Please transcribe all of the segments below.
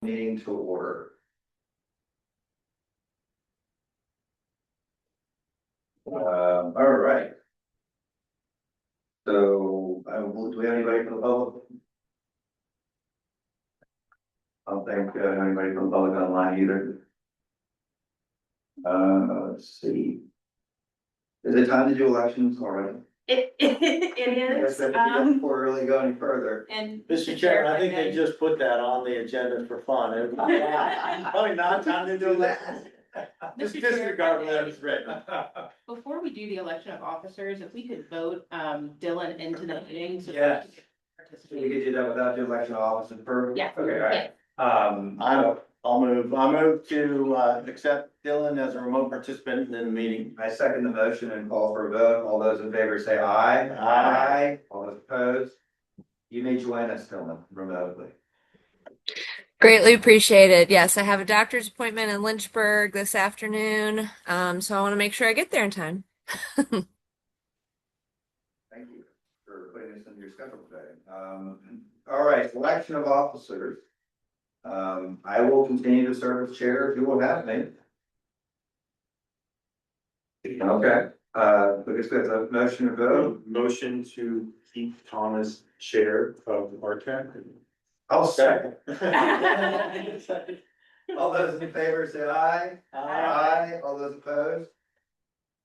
Meeting to order. All right. So, do we have anybody from the public? I don't think anybody from the public online either. Let's see. Is it time to do elections already? It is. Before we really go any further. And Mr. Chairman, I think they just put that on the agenda for fun. It's probably not time to do that. Just disregard what it's written. Before we do the election of officers, if we could vote Dylan into the meeting. So Yes. he could We participate. could do that without the election of office and for. Yeah. Okay, all right. I'll move to accept Dylan as a remote participant in the meeting. I second the motion and call for a vote. All those in favor say aye. Aye. All those opposed? You may join us, Dylan, remotely. Greatly appreciated. Yes, I have a doctor's appointment in Lynchburg this afternoon, so I want to make sure I get there in time. Thank you for putting this in your schedule today. All right, election of officers. I will continue to serve as chair if you will have me. Okay, because there's a motion to vote. Motion to keep Thomas chair of RTAC. I'll second. All those in favor say aye. Aye. All those opposed?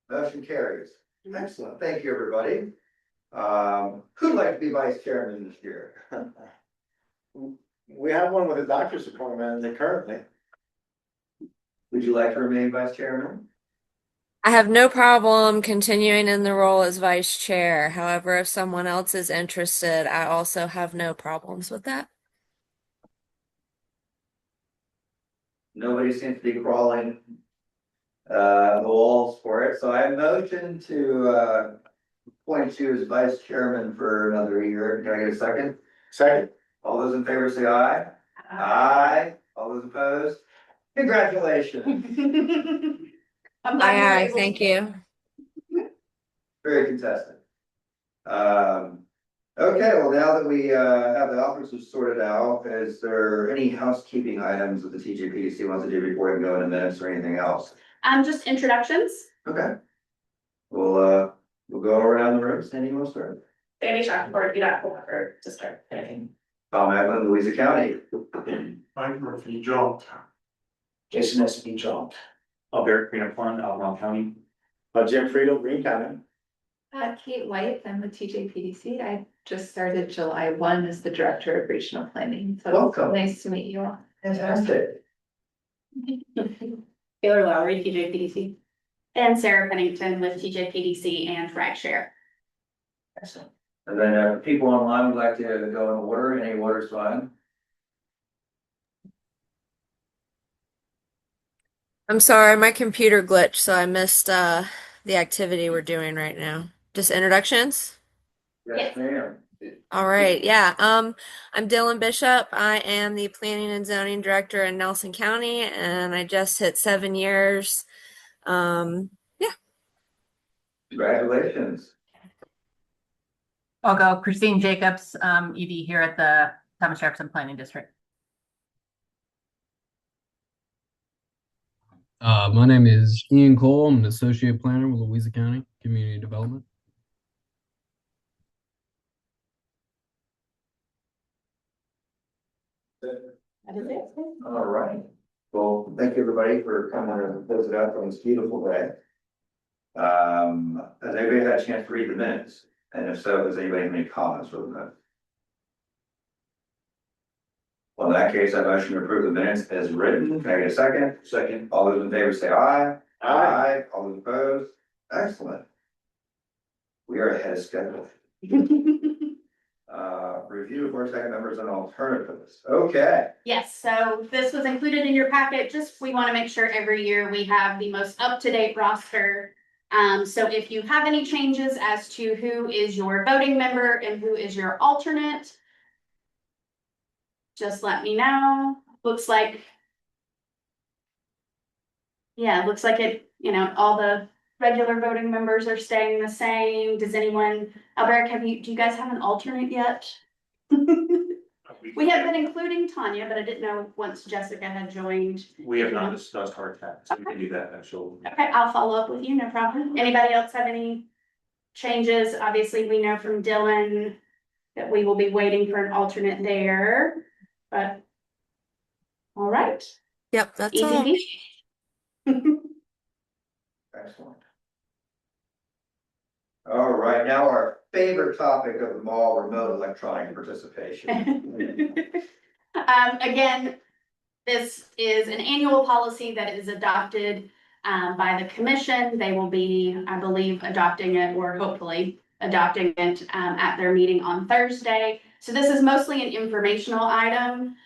Motion carries. Excellent. Thank you, everybody. Who'd like to be vice chairman this year? We have one with a doctor's appointment currently. Would you like to remain vice chairman? I have no problem continuing in the role as vice chair. However, if someone else is interested, I also have no problems with that. Nobody seems to be crawling the walls for it, so I motion to appoint you as vice chairman for another year. Can I get a second? Second. All those in favor say aye. Aye. All those opposed? Congratulations. Aye, thank you. Very contested. Okay, well, now that we have the officers sorted out, is there any housekeeping items that the TJPDC wants to do before we go into minutes or anything else? Just introductions. Okay. We'll go around the room. Sandy, you want to start? Sandy Shackelford, you got over to start. Tom Eklund, Louisa County. Mike Murphy, John. Jason S.P. John. Albert Greene, Albemarle County. Jim Friedel, Greene County. Kate White, I'm with TJPDC. I just started July 1 as the Director of Regional Planning. So Welcome. nice to meet you all. Fantastic. Taylor Lowry, TJPDC. And Sarah Pennington with TJPDC and Rideshare. Excellent. And then people online would like to go in order. Any order is fine. I'm sorry, my computer glitched, so I missed the activity we're doing right now. Just introductions? Yes, ma'am. All right, yeah. I'm Dylan Bishop. I am the Planning and Zoning Director in Nelson County, and I just hit 7 years. Yeah. Congratulations. I'll go Christine Jacobs, ED here at the Thomas Jefferson Planning District. My name is Ian Cole. I'm an associate planner with Louisa County Community Development. All right. Well, thank you, everybody, for coming and visit us on this beautiful day. Has anybody had a chance to read the minutes? And if so, does anybody have any comments for the minutes? Well, in that case, I motion to approve the minutes as written. Can I get a second? Second. All those in favor say aye. Aye. All those opposed? Excellent. We are ahead of schedule. Review of board second members and alternatives. Okay. Yes, so this was included in your packet. Just, we want to make sure every year we have the most up-to-date roster. So if you have any changes as to who is your voting member and who is your alternate, just let me know. Looks like, yeah, looks like it, all the regular voting members are staying the same. Does anyone, Albert, do you guys have an alternate yet? We We have been including Tanya, but I didn't know once Jessica had joined. We have not discussed RTAC, so we can do that actually. Okay, I'll follow up with you, no problem. Anybody else have any changes? Obviously, we know from Dylan that we will be waiting for an alternate there, but. All right, Yep, that's easy all. peasy. Excellent. All right, now our favorite topic of them all, remote electronic participation. Again, this is an annual policy that is adopted by the commission. They will be, I believe, adopting it or hopefully adopting it at their meeting on Thursday. So this is mostly an informational item.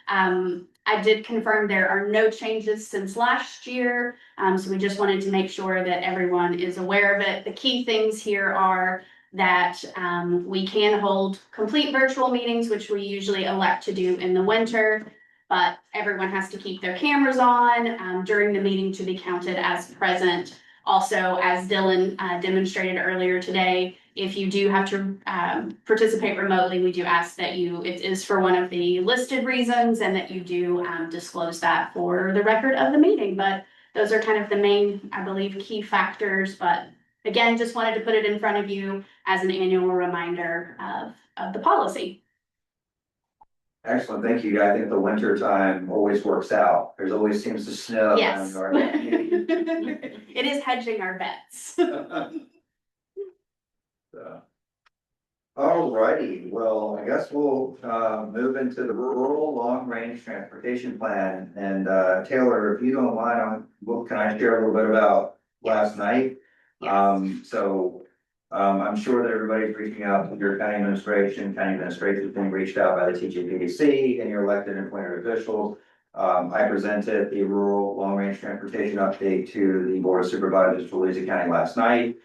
I did confirm there are no changes since last year. So we just wanted to make sure that everyone is aware of it. The key things here are that we can hold complete virtual meetings, which we usually elect to do in the winter, but everyone has to keep their cameras on during the meeting to be counted as present. Also, as Dylan demonstrated earlier today, if you do have to participate remotely, we do ask that it is for one of the listed reasons and that you do disclose that for the record of the meeting. But those are kind of the main, I believe, key factors. But again, just wanted to put it in front of you as an annual reminder of the policy. Excellent, thank you. I think the winter time always works out. There's always seems to snow. Yes. around our- It is hedging our bets. So, alrighty, well, I guess we'll move into the rural long-range transportation plan. And Taylor, if you don't mind, can I share a little bit about last night? Yes. I'm sure that everybody's reaching out to your county administration is being reached out by the TJPDC and your elected and appointed officials. I presented the rural long-range transportation update to the Board of Supervisors for Louisa County last night.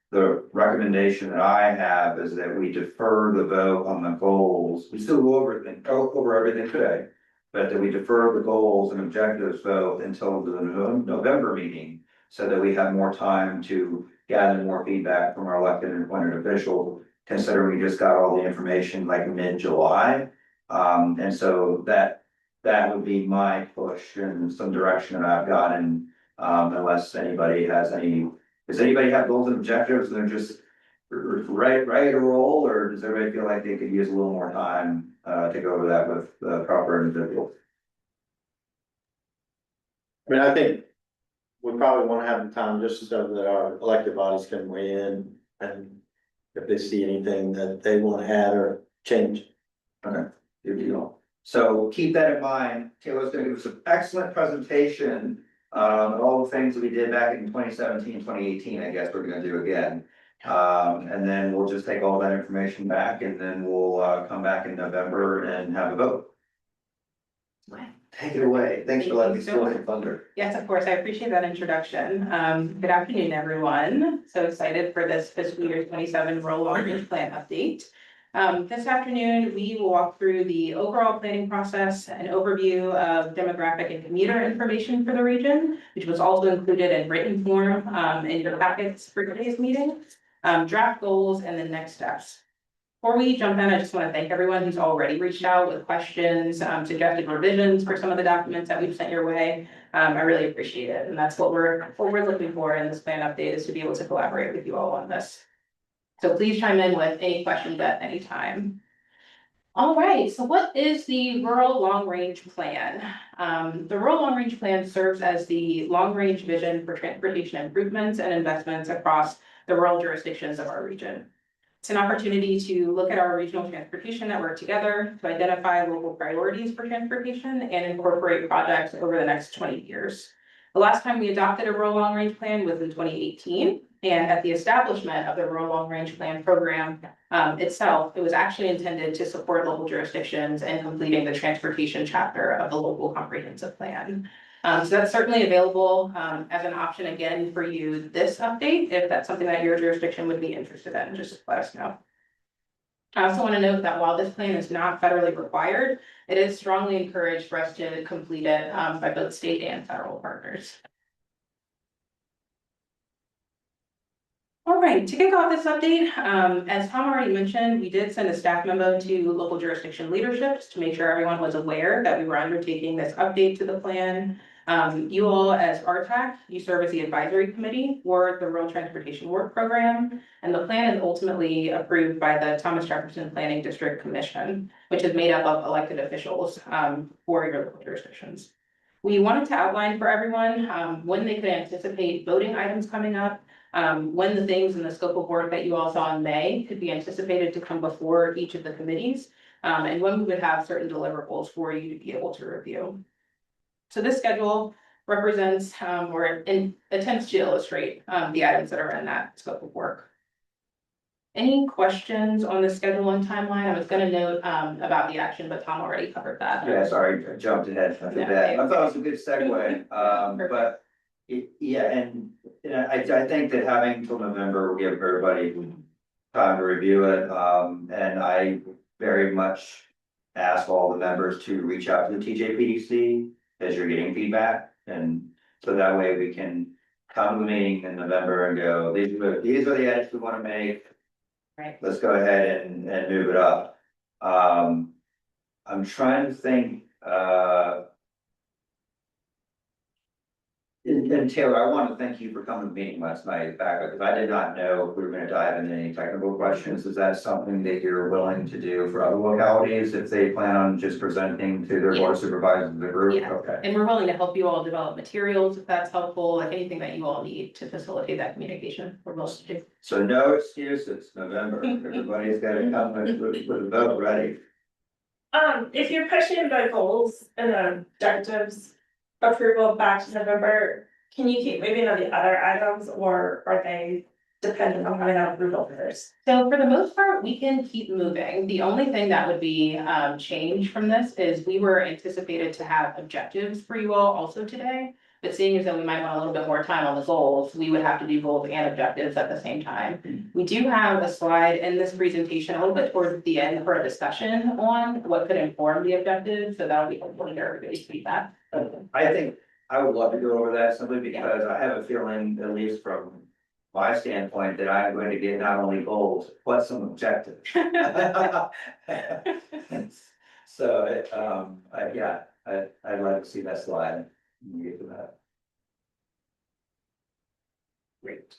The recommendation that I have is that we defer the vote on the goals. We still go over everything today, but that we defer the goals and objectives vote until the November meeting, so that we have more time to gather more feedback from our elected and appointed officials, considering we just got all the information like mid-July. And so that would be my push and some direction that I've gotten, unless anybody has any. Does anybody have goals and objectives and they're just ready to roll, or does everybody feel like they could use a little more time to go over that with the proper individuals? I mean, I think we probably want to have the time just so that our elected bodies can weigh in and if they see anything that they want to add or change. Okay, good deal. So keep that in mind. Taylor's gonna give us an excellent presentation of all the things that we did back in 2017, 2018, I guess we're gonna do again. And then we'll just take all that information back and then we'll come back in November and have a vote. Take it away. Thanks for letting me steal your thunder. Yes, of course. I appreciate that introduction. Good afternoon, everyone. So excited for this fiscal year 27 rural long-range plan update. This afternoon, we will walk through the overall planning process, an overview of demographic and commuter information for the region, which was also included in written form in your packets for today's meeting, draft goals, and then next steps. Before we jump in, I just want to thank everyone who's already reached out with questions, suggested revisions for some of the documents that we've sent your way. I really appreciate it, and that's what we're looking for in this plan update, is to be able to collaborate with you all on this. So please chime in with any questions at any time. All right, so what is the rural long-range plan? The rural long-range plan serves as the long-range vision for transportation improvements and investments across the rural jurisdictions of our region. It's an opportunity to look at our regional transportation network together, to identify local priorities for transportation and incorporate projects over the next 20 years. The last time we adopted a rural long-range plan was in 2018. And at the establishment of the rural long-range plan program itself, it was actually intended to support local jurisdictions in completing the transportation chapter of the local comprehensive plan. So that's certainly available as an option again for you this update, if that's something that your jurisdiction would be interested in, just let us know. I also want to note that while this plan is not federally required, it is strongly encouraged for us to complete it by both state and federal partners. All right, to kick off this update, as Tom already mentioned, we did send a staff memo to local jurisdiction leaderships to make sure everyone was aware that we were undertaking this update to the plan. You all, as RTAC, you serve as the advisory committee for the Rural Transportation Work Program, and the plan is ultimately approved by the Thomas Jefferson Planning District Commission, which is made up of elected officials for your local jurisdictions. We wanted to outline for everyone when they could anticipate voting items coming up, when the things in the scope of work that you all saw in May could be anticipated to come before each of the committees, and when we would have certain deliverables for you to be able to review. So this schedule represents or attempts to illustrate the items that are in that scope of work. Any questions on the schedule and timeline? I was going to note about the action, but Tom already covered that. Yeah, sorry, I jumped ahead a bit. I thought it was a good segue, but and I think that having till November will give everybody time to review it. And I very much ask all the members to reach out to the TJPDC as you're getting feedback. And so that way we can come to the meeting in November and go, these are the edits we want to make. Right. Let's go ahead and move it up. I'm trying to think, and Taylor, I want to thank you for coming to the meeting last night back, because I did not know if we were going to dive into any technical questions. Is that something that you're willing to do for other localities if they plan on just presenting to their board of supervisors of the group? Yeah. Okay. And we're willing to help you all develop materials if that's helpful, like anything that you all need to facilitate that communication. We're willing to do. So no excuses, November. Everybody's got to come with a vote ready. If you're pushing the goals and the objectives approval back to November, can you keep moving on the other items, or are they dependent on having that approval first? So for the most part, we can keep moving. The only thing that would be changed from this is we were anticipated to have objectives for you all also today. But seeing as though we might want a little bit more time on the goals, we would have to do goals and objectives at the same time. We do have a slide in this presentation a little bit towards the end for a discussion on what could inform the objectives. So that'll be helpful to everybody's feedback. I think I would love to go over that simply because I have a feeling, at least from my standpoint, that I'm going to get not only goals, but some objectives. So, I'd like to see that slide. We'll get to that. Great.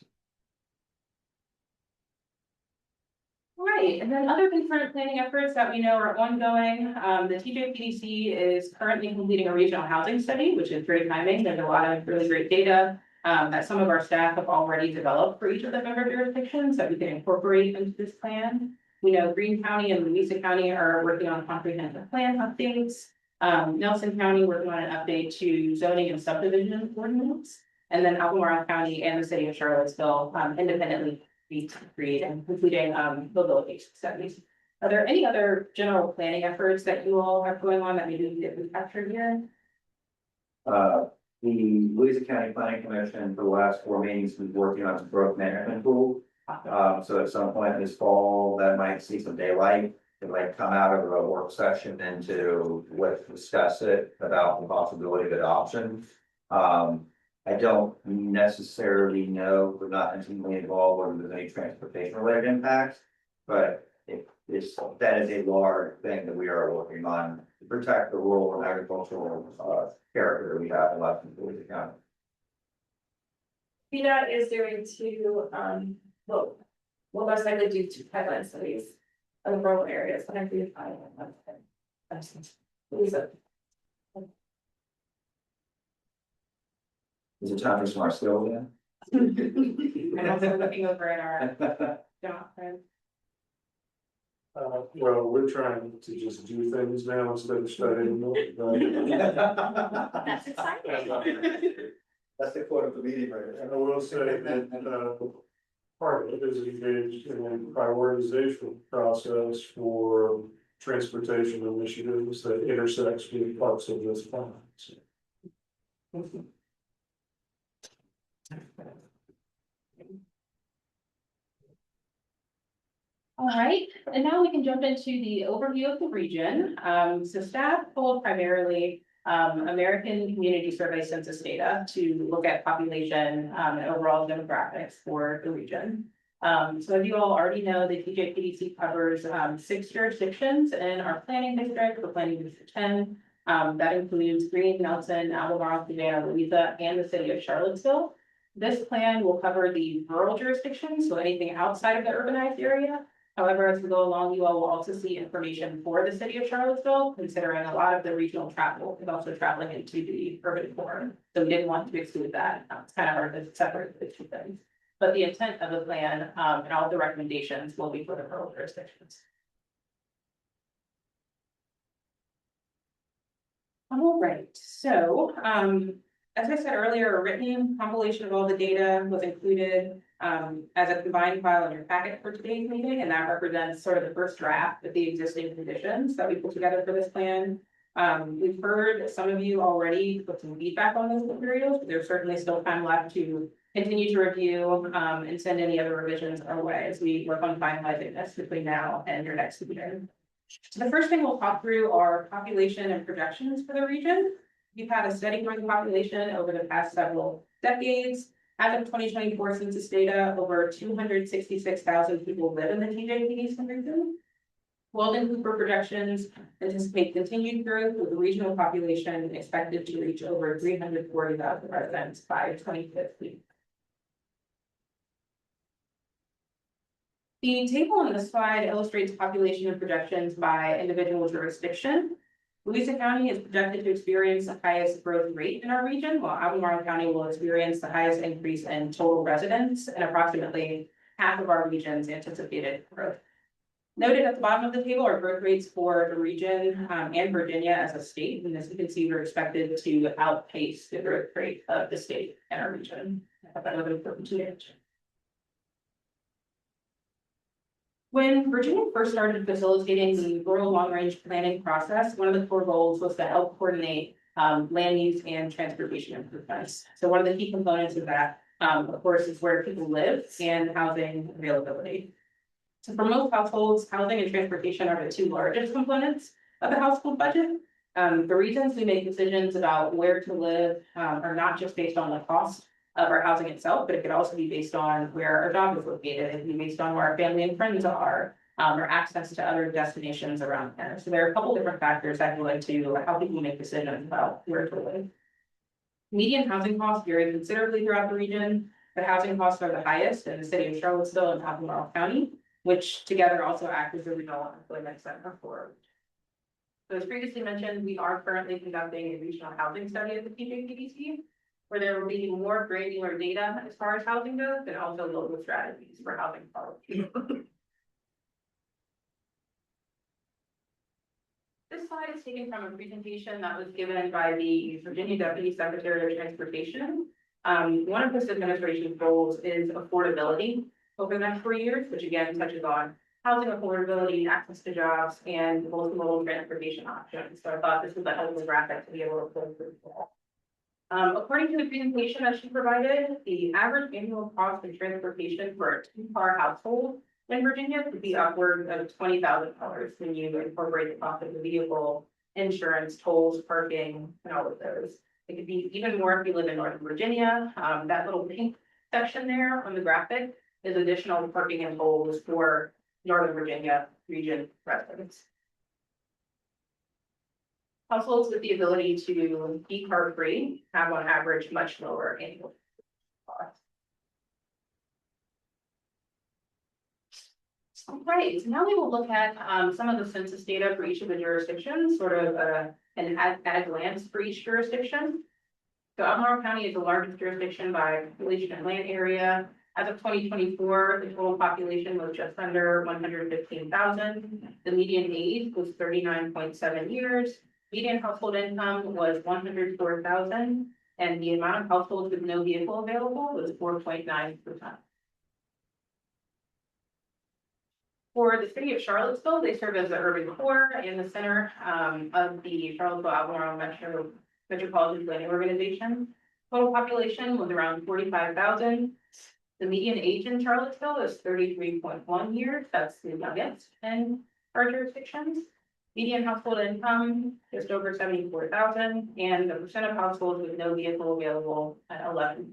Right, and then other concurrent planning efforts that we know are ongoing. The TJPDC is currently completing a regional housing study, which is great timing. There's a lot of really great data that some of our staff have already developed for each of the member jurisdictions that we can incorporate into this plan. We know Greene County and Louisa County are working on comprehensive plan updates. Nelson County working on an update to zoning and subdivision ordinance. And then Albemarle County and the city of Charlottesville independently create and completing mobility studies. Are there any other general planning efforts that you all have going on that maybe we didn't capture here? The Louisa County Planning Commission for the last 4 meetings was working on some growth management tool. So at some point this fall, that might see some daylight. It might come out of a work session into let's discuss it about the possibility of adoption. I don't necessarily know, we're not intimately involved whether there's any transportation related impacts, but that is a large thing that we are working on to protect the rural and agricultural character we have in Louisa County. VDOT is doing two, will most likely do 2 pipeline studies in the rural areas. And I agree with Louisa. Is it time for some more skills then? I'm also looking over at our document. Well, we're trying to just do things now instead of studying them. That's exciting. That's the quote of the meeting right And I will say that, part of it is engaged in a prioritization process for transportation initiatives that intersects with parts of this plan. So, All right, and now we can jump into the overview of the region. So staff pulled primarily American Community Survey census data to look at population and overall demographics for the region. So as you all already know, the TJPDC covers 6 jurisdictions in our planning district, the planning district 10. That includes Greene, Nelson, Albemarle, Fluvanna, Louisa, and the city of Charlottesville. This plan will cover the rural jurisdictions, so anything outside of the urbanized area. However, as we go along, you all will also see information for the city of Charlottesville, considering a lot of the regional travel is also traveling into the urban core. So we didn't want to exclude that. It's kind of hard to separate the two things. But the intent of the plan, and all the recommendations will be for the rural jurisdictions. All right, so, as I said earlier, a written compilation of all the data was included as a combined file in your packet for today's meeting, and that represents sort of the first draft of the existing conditions that we put together for this plan. We've heard some of you already put some feedback on those materials, but there's certainly still time left to continue to review and send any other revisions our way as we work on finalizing this between now and your next meeting. So the first thing we'll talk through are population and projections for the region. We've had a steady growing population over the past several decades. As of 2024 census data, over 266,000 people live in the TJPDC region. Walden Cooper projections anticipate continued growth with the regional population expected to reach over 340,000 residents by 2050. The table on this slide illustrates population and projections by individual jurisdiction. Louisa County is projected to experience the highest growth rate in our region, while Albemarle County will experience the highest increase in total residents and approximately half of our region's anticipated growth. Noted at the bottom of the table are growth rates for the region and Virginia as a state, and as you can see, we're expected to outpace the growth rate of the state and our region. I thought that was important to mention. When Virginia first started facilitating the rural long-range planning process, one of the core goals was to help coordinate land use and transportation improvements. So one of the key components of that, of course, is where people live and housing availability. So for most households, housing and transportation are the two largest components of the household budget. The reasons we make decisions about where to live are not just based on the cost of our housing itself, but it could also be based on where our job is located. It could be based on where our family and friends are, or access to other destinations around there. So there are a couple different factors that go into how people make decisions about where to live. Median housing costs vary considerably throughout the region. The housing costs are the highest in the city of Charlottesville and Albemarle County, which together also act as a regional employment center for. So as previously mentioned, we are currently conducting a regional housing study at the TJPDC, where there will be more granular data as far as housing goes, and also local strategies for housing policy. This slide is taken from a presentation that was given by the Virginia Deputy Secretary of Transportation. One of this administration's goals is affordability over the next 4 years, which again touches on housing affordability, access to jobs, and multimodal transportation options. So I thought this was a helpful graphic to be able to go through that. According to the presentation that she provided, the average annual cost of transportation for a 2-car household in Virginia could be upwards of $20,000 when you incorporate the cost of the vehicle, insurance, tolls, parking, and all of those. It could be even more if you live in Northern Virginia. That little pink section there on the graphic is additional parking and tolls for Northern Virginia region residents. Households with the ability to be car free have on average much lower annual costs. All right, so now we will look at some of the census data for each of the jurisdictions, sort of an at a glance for each jurisdiction. So Albemarle County is the largest jurisdiction by population and land area. As of 2024, the total population was just under 115,000. The median age was 39.7 years. Median household income was 104,000, and the amount of households with no vehicle available was 4.9%. For the city of Charlottesville, they serve as the urban core and the center of the Charlottesville-Albemarle Metropolitan Planning Organization. Total population was around 45,000. The median age in Charlottesville is 33.1 years. That's the youngest in our jurisdictions. Median household income just over 74,000, and the percent of households with no vehicle available at 11%.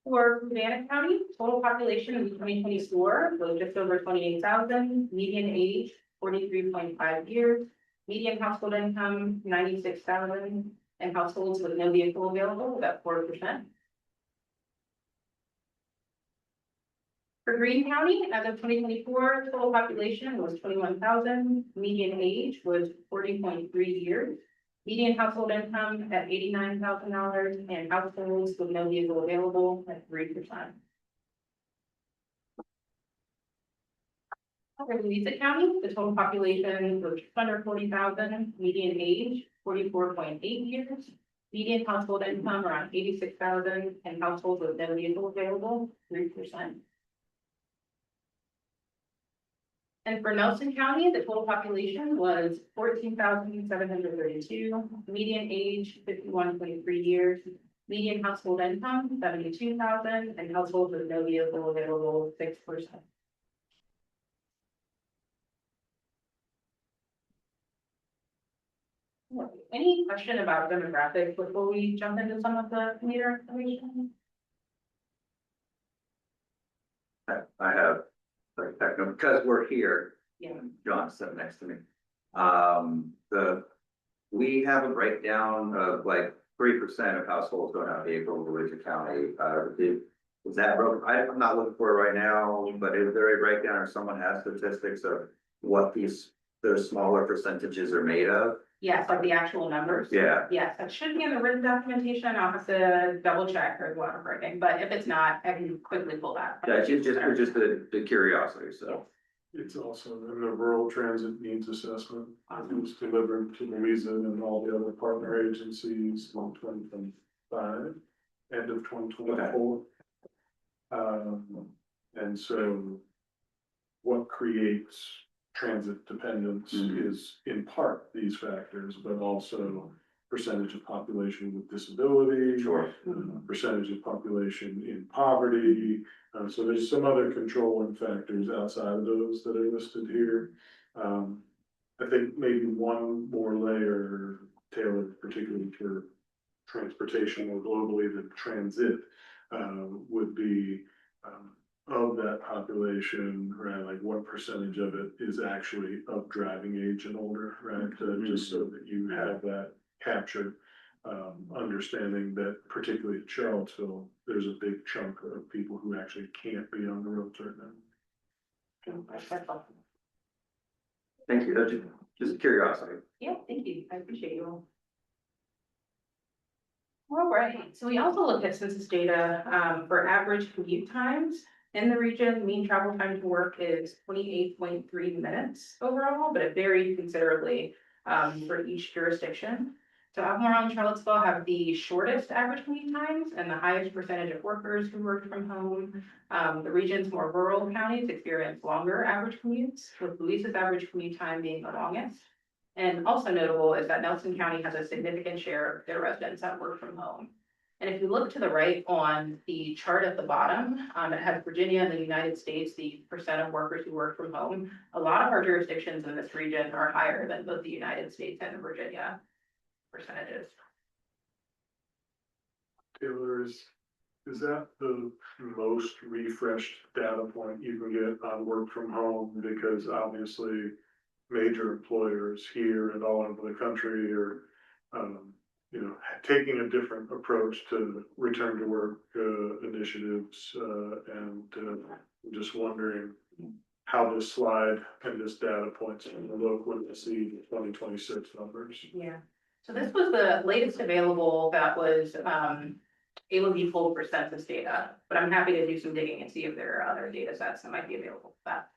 For Fluvanna County, total population in 2024 was just over 28,000, median age 43.5 years, median household income 96,000, and households with no vehicle available about 4%. For Greene County, as of 2024, total population was 21,000, median age was 40.3 years, median household income at $89,000, and households with no vehicle available at 3%. For Louisa County, the total population was just under 40,000, median age 44.8 years, median household income around 86,000, and households with no vehicle available 3%. And for Nelson County, the total population was 14,732, median age 51.3 years, median household income 72,000, and households with no vehicle available 6%. Any question about demographics before we jump into some of the commuter information? I have, because we're here, Yeah. John's sitting next to me. We have a breakdown of like 3% of households don't have vehicles in Louisa County. Is that broken? I'm not looking for it right now, but is there a breakdown or someone has statistics of what those smaller percentages are made of? Yes, like the actual numbers. Yeah. Yes, that should be in the written documentation. I'll have to double check or whatever, but if it's not, I can quickly pull that. Yeah, just the curiosity, so. It's also in the rural transit needs assessment. It was delivered to Louisa and all the other partner agencies in 2025, end of 2024. And so what creates transit dependence is in part these factors, but also percentage of population with disability. Sure. Percentage of population in poverty. So there's some other controlling factors outside of those that are listed here. I think maybe one more layer tailored particularly for transportation more globally than transit would be of that population, right? Like what percentage of it is actually of driving age and older, right? Just so that you have that captured. Understanding that particularly in Charlottesville, there's a big chunk of people who actually can't be on the roads right now. Thank you. That's just curiosity. Yeah, thank you. I appreciate you all. All right, so we also looked at census data for average commute times in the region. Mean travel time to work is 28.3 minutes overall, but it varied considerably for each jurisdiction. So Albemarle and Charlottesville have the shortest average commute times and the highest percentage of workers who work from home. The region's more rural counties experience longer average commutes, with Louisa's average commute time being the longest. And also notable is that Nelson County has a significant share of their residents that work from home. And if you look to the right on the chart at the bottom, it has Virginia and the United States, the percent of workers who work from home. A lot of our jurisdictions in this region are higher than both the United States and Virginia percentages. Taylor, is that the most refreshed data point you can get on work from home? Because obviously major employers here and all over the country are, taking a different approach to return to work initiatives, and I'm just wondering how this slide and this data points and look when we see the 2026 numbers. Yeah. So this was the latest available that was able to be pulled for census data, but I'm happy to do some digging and see if there are other data sets that might be available for that.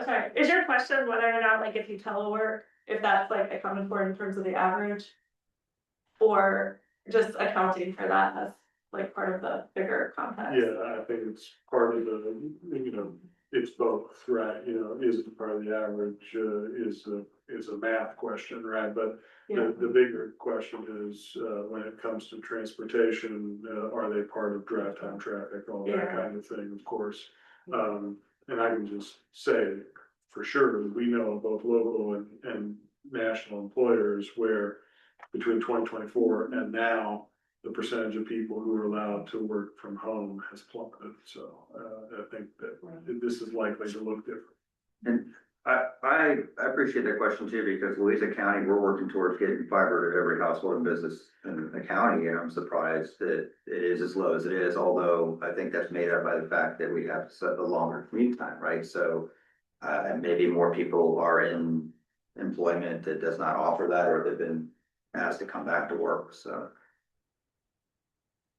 Sorry, is your question whether or not, like, if you telework, if that's like accounted for in terms of the average? Or just accounting for that as like part of the bigger context? Yeah, I think it's part of the, it's both, right? Is it part of the average, is a math question, right? But the bigger question is, when it comes to transportation, are they part of drive time traffic, all that kind of thing, of course. And I can just say for sure, we know both local and national employers where between 2024 and now, the percentage of people who are allowed to work from home has plummeted. So, I think that this is likely to look different. And I appreciate that question too, because Louisa County, we're working towards getting fiber to every household and business in the county, and I'm surprised that it is as low as it is, although I think that's made up by the fact that we have such a longer commute time, right? So, and maybe more people are in employment that does not offer that, or they've been asked to come back to work, so.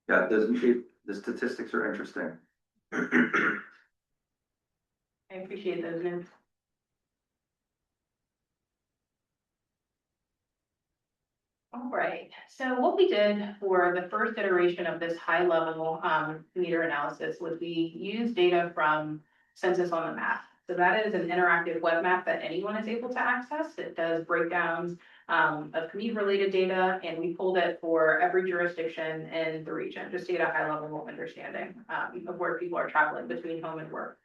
Yeah, doesn't she, the statistics are interesting. I appreciate those notes. All right, so what we did for the first iteration of this high level meter analysis was we used data from Census on the Map. So that is an interactive web map that anyone is able to access. It does breakdowns of commute related data, and we pulled it for every jurisdiction in the region, just to get a high level understanding of where people are traveling between home and work.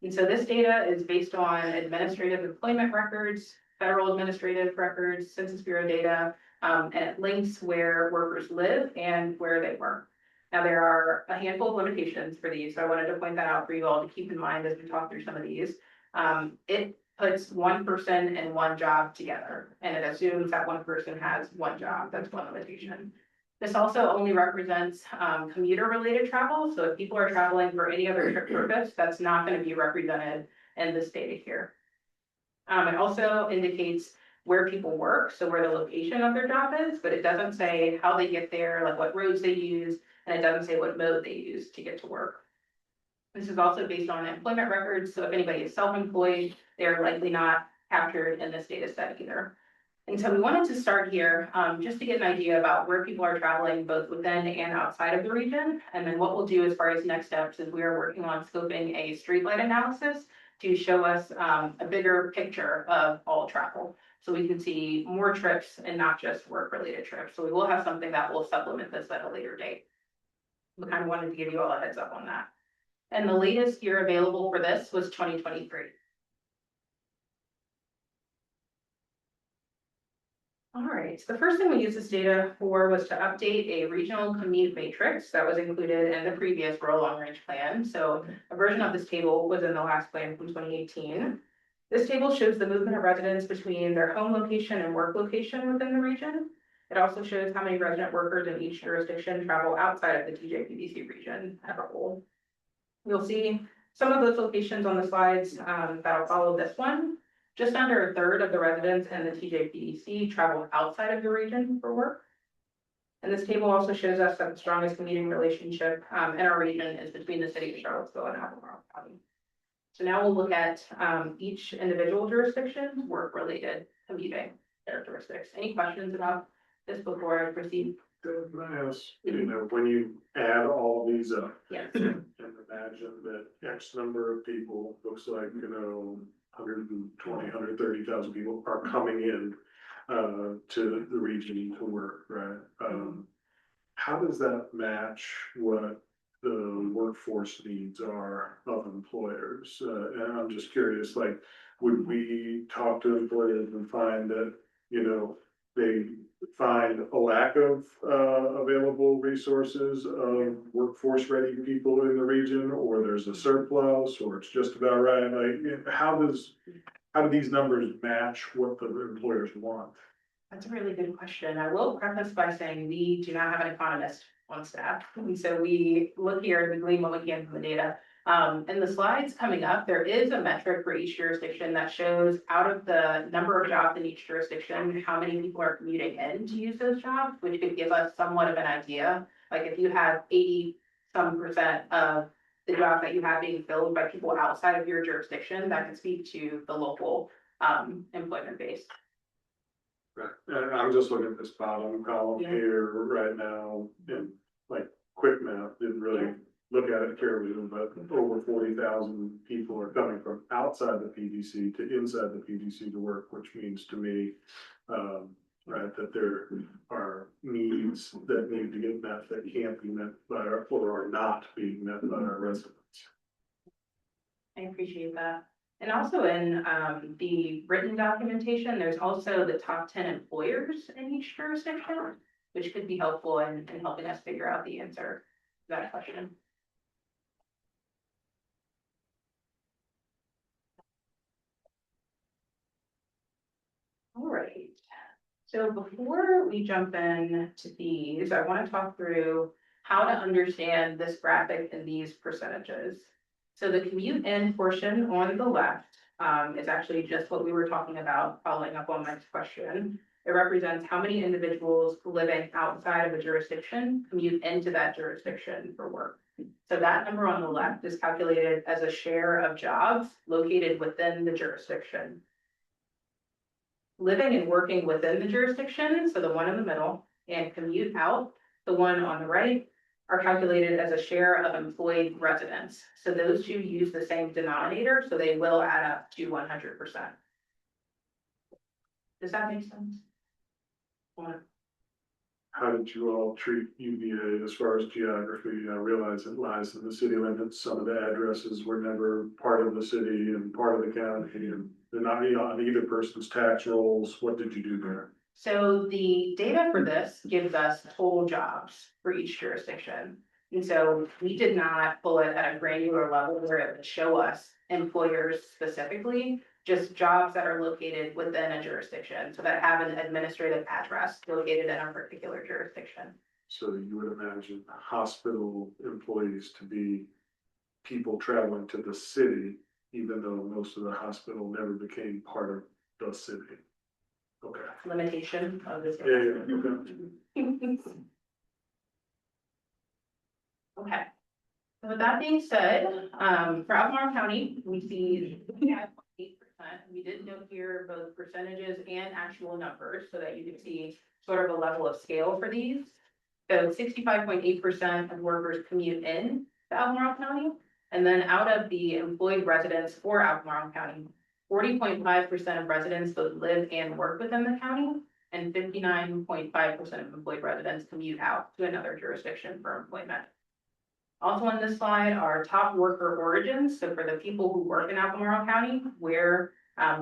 And so this data is based on administrative employment records, federal administrative records, Census Bureau data, and it links where workers live and where they work. Now, there are a handful of limitations for these, so I wanted to point that out for you all to keep in mind as we talk through some of these. It puts one person and one job together, and it assumes that one person has one job. That's one limitation. This also only represents commuter-related travel, so if people are traveling for any other trip purpose, that's not going to be represented in this data here. It also indicates where people work, so where the location of their job is, but it doesn't say how they get there, like what roads they use, and it doesn't say what mode they use to get to work. This is also based on employment records, so if anybody is self-employed, they are likely not captured in this data set either. And so we wanted to start here just to get an idea about where people are traveling both within and outside of the region. And then what we'll do as far as next steps is we are working on scoping a streetlight analysis to show us a bigger picture of all travel. So we can see more trips and not just work-related trips. So we will have something that will supplement this at a later date. We kind of wanted to give you all a heads up on that. And the latest year available for this was 2023. All right, so the first thing we used this data for was to update a regional commute matrix that was included in the previous rural long range plan. So a version of this table was in the last plan from 2018. This table shows the movement of residents between their home location and work location within the region. It also shows how many resident workers in each jurisdiction travel outside of the TJPDC region as a whole. You'll see some of those locations on the slides that'll follow this one. Just under a third of the residents in the TJPDC travel outside of the region for work. And this table also shows us that the strongest commuting relationship in our region is between the city of Charlottesville and Albemarle County. So now we'll look at each individual jurisdiction's work-related commuting characteristics. Any questions about this before I proceed? Can I ask, when you add all these up, Yes. and imagine that X number of people, looks like, 120, 130,000 people are coming in to the region to work, right? How does that match what the workforce needs are of employers? And I'm just curious, like, would we talk to employers and find that, they find a lack of available resources of workforce ready people in the region, or there's a surplus, or it's just about right? Like, how do these numbers match what the employers want? That's a really good question. I will preface by saying we do not have an economist on staff. And so we look here and we glean what we can from the data. In the slides coming up, there is a metric for each jurisdiction that shows out of the number of jobs in each jurisdiction, how many people are commuting in to use those jobs, which could give us somewhat of an idea. Like if you have 80% of the jobs that you have being filled by people outside of your jurisdiction, that can speak to the local employment base. Right, and I'm just looking at this bottom column here right now, and like quick math, didn't really look at it carefully, but over 40,000 people are coming from outside the PDC to inside the PDC to work, which means to me, right, that there are needs that need to get met that can't be met by our, or are not being met by our residents. I appreciate that. And also in the written documentation, there's also the top 10 employers in each jurisdiction. which could be helpful in helping us figure out the answer to that question. All right, so before we jump in to these, I want to talk through how to understand this graphic and these percentages. So the commute in portion on the left is actually just what we were talking about, following up on Mike's question. It represents how many individuals living outside of a jurisdiction commute into that jurisdiction for work. So that number on the left is calculated as a share of jobs located within the jurisdiction. Living and working within the jurisdiction, so the one in the middle, and commute out, the one on the right, are calculated as a share of employed residents. So those two use the same denominator, so they will add up to 100%. Does that make sense? How did you all treat UVA as far as geography? I realize it lies in the city limits. Some of the addresses were never part of the city and part of the county, and they're not on either person's tax rolls. What did you do there? So the data for this gives us total jobs for each jurisdiction. And so we did not pull it at a granular level where it would show us employers specifically, just jobs that are located within a jurisdiction, so that have an administrative address located in a particular jurisdiction. So you would imagine hospital employees to be people traveling to the city, even though most of the hospital never became part of the city. Okay. Limitation of this. Yeah, okay. Okay. So with that being said, for Albemarle County, we see 8%. We did note here both percentages and actual numbers so that you can see sort of a level of scale for these. So 65.8% of workers commute in to Albemarle County. And then out of the employed residents for Albemarle County, 40.5% of residents both live and work within the county, and 59.5% of employed residents commute out to another jurisdiction for employment. Also on this slide are top worker origins. So for the people who work in Albemarle County, where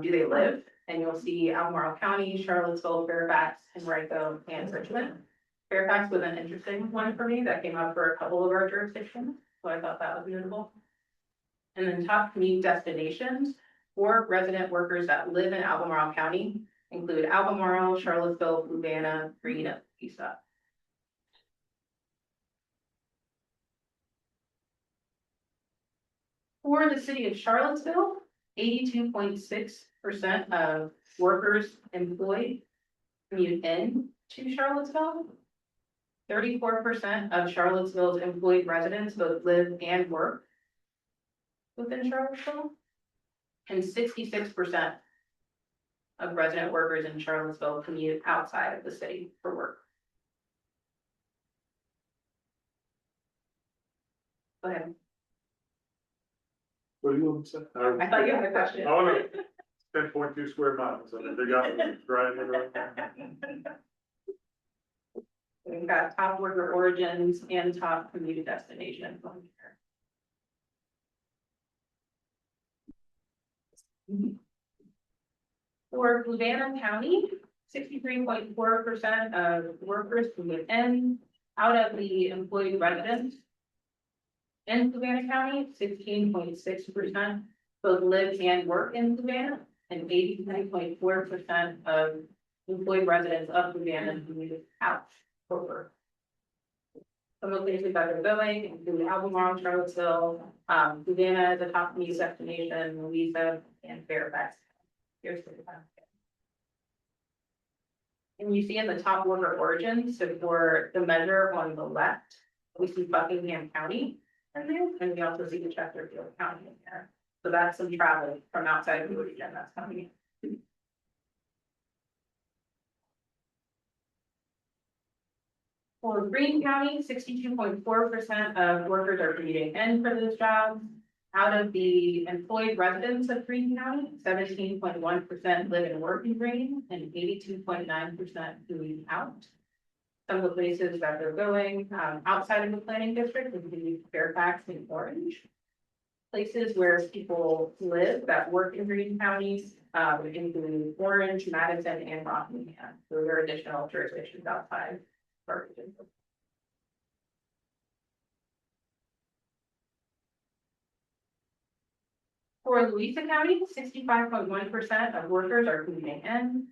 do they live? And you'll see Albemarle County, Charlottesville, Fairfax, Henrico, and Richmond. Fairfax was an interesting one for me that came up for a couple of our jurisdictions, so I thought that was notable. And then top commute destinations for resident workers that live in Albemarle County include Albemarle, Charlottesville, Fluvanna, Greene, and Louisa. For the city of Charlottesville, 82.6% of workers employed commute in to Charlottesville. 34% of Charlottesville's employed residents both live and work within Charlottesville. And 66% of resident workers in Charlottesville commute outside of the city for work. Go ahead. What do you want to say? I thought you had a question. Oh, no. 10.2 square miles. I mean, they got it right. We've got top worker origins and top commute destinations on here. For Fluvanna County, 63.4% of workers commute in. Out of the employed residents in Fluvanna County, 16.6% both live and work in Fluvanna, and 89.4% of employed residents of Fluvanna commute out for work. Some of the places that are going include Albemarle, Charlottesville, Fluvanna is a top commute destination, Louisa, and Fairfax. Here's the and you see in the top worker origins, so for the measure on the left, we see Buckingham County in there, and we also see the Chesterfield County in there. So that's some travel from outside of the region that's coming in. For Greene County, 62.4% of workers are commuting in for those jobs. Out of the employed residents of Greene County, 17.1% live and work in Greene, and 82.9% commute out. Some of the places that they're going outside of the planning district would be Fairfax and Orange. Places where people live that work in Greene County would include Orange, Madison, and Rockingham. Those are additional jurisdictions outside For Louisa County, 65.1% of workers are commuting in.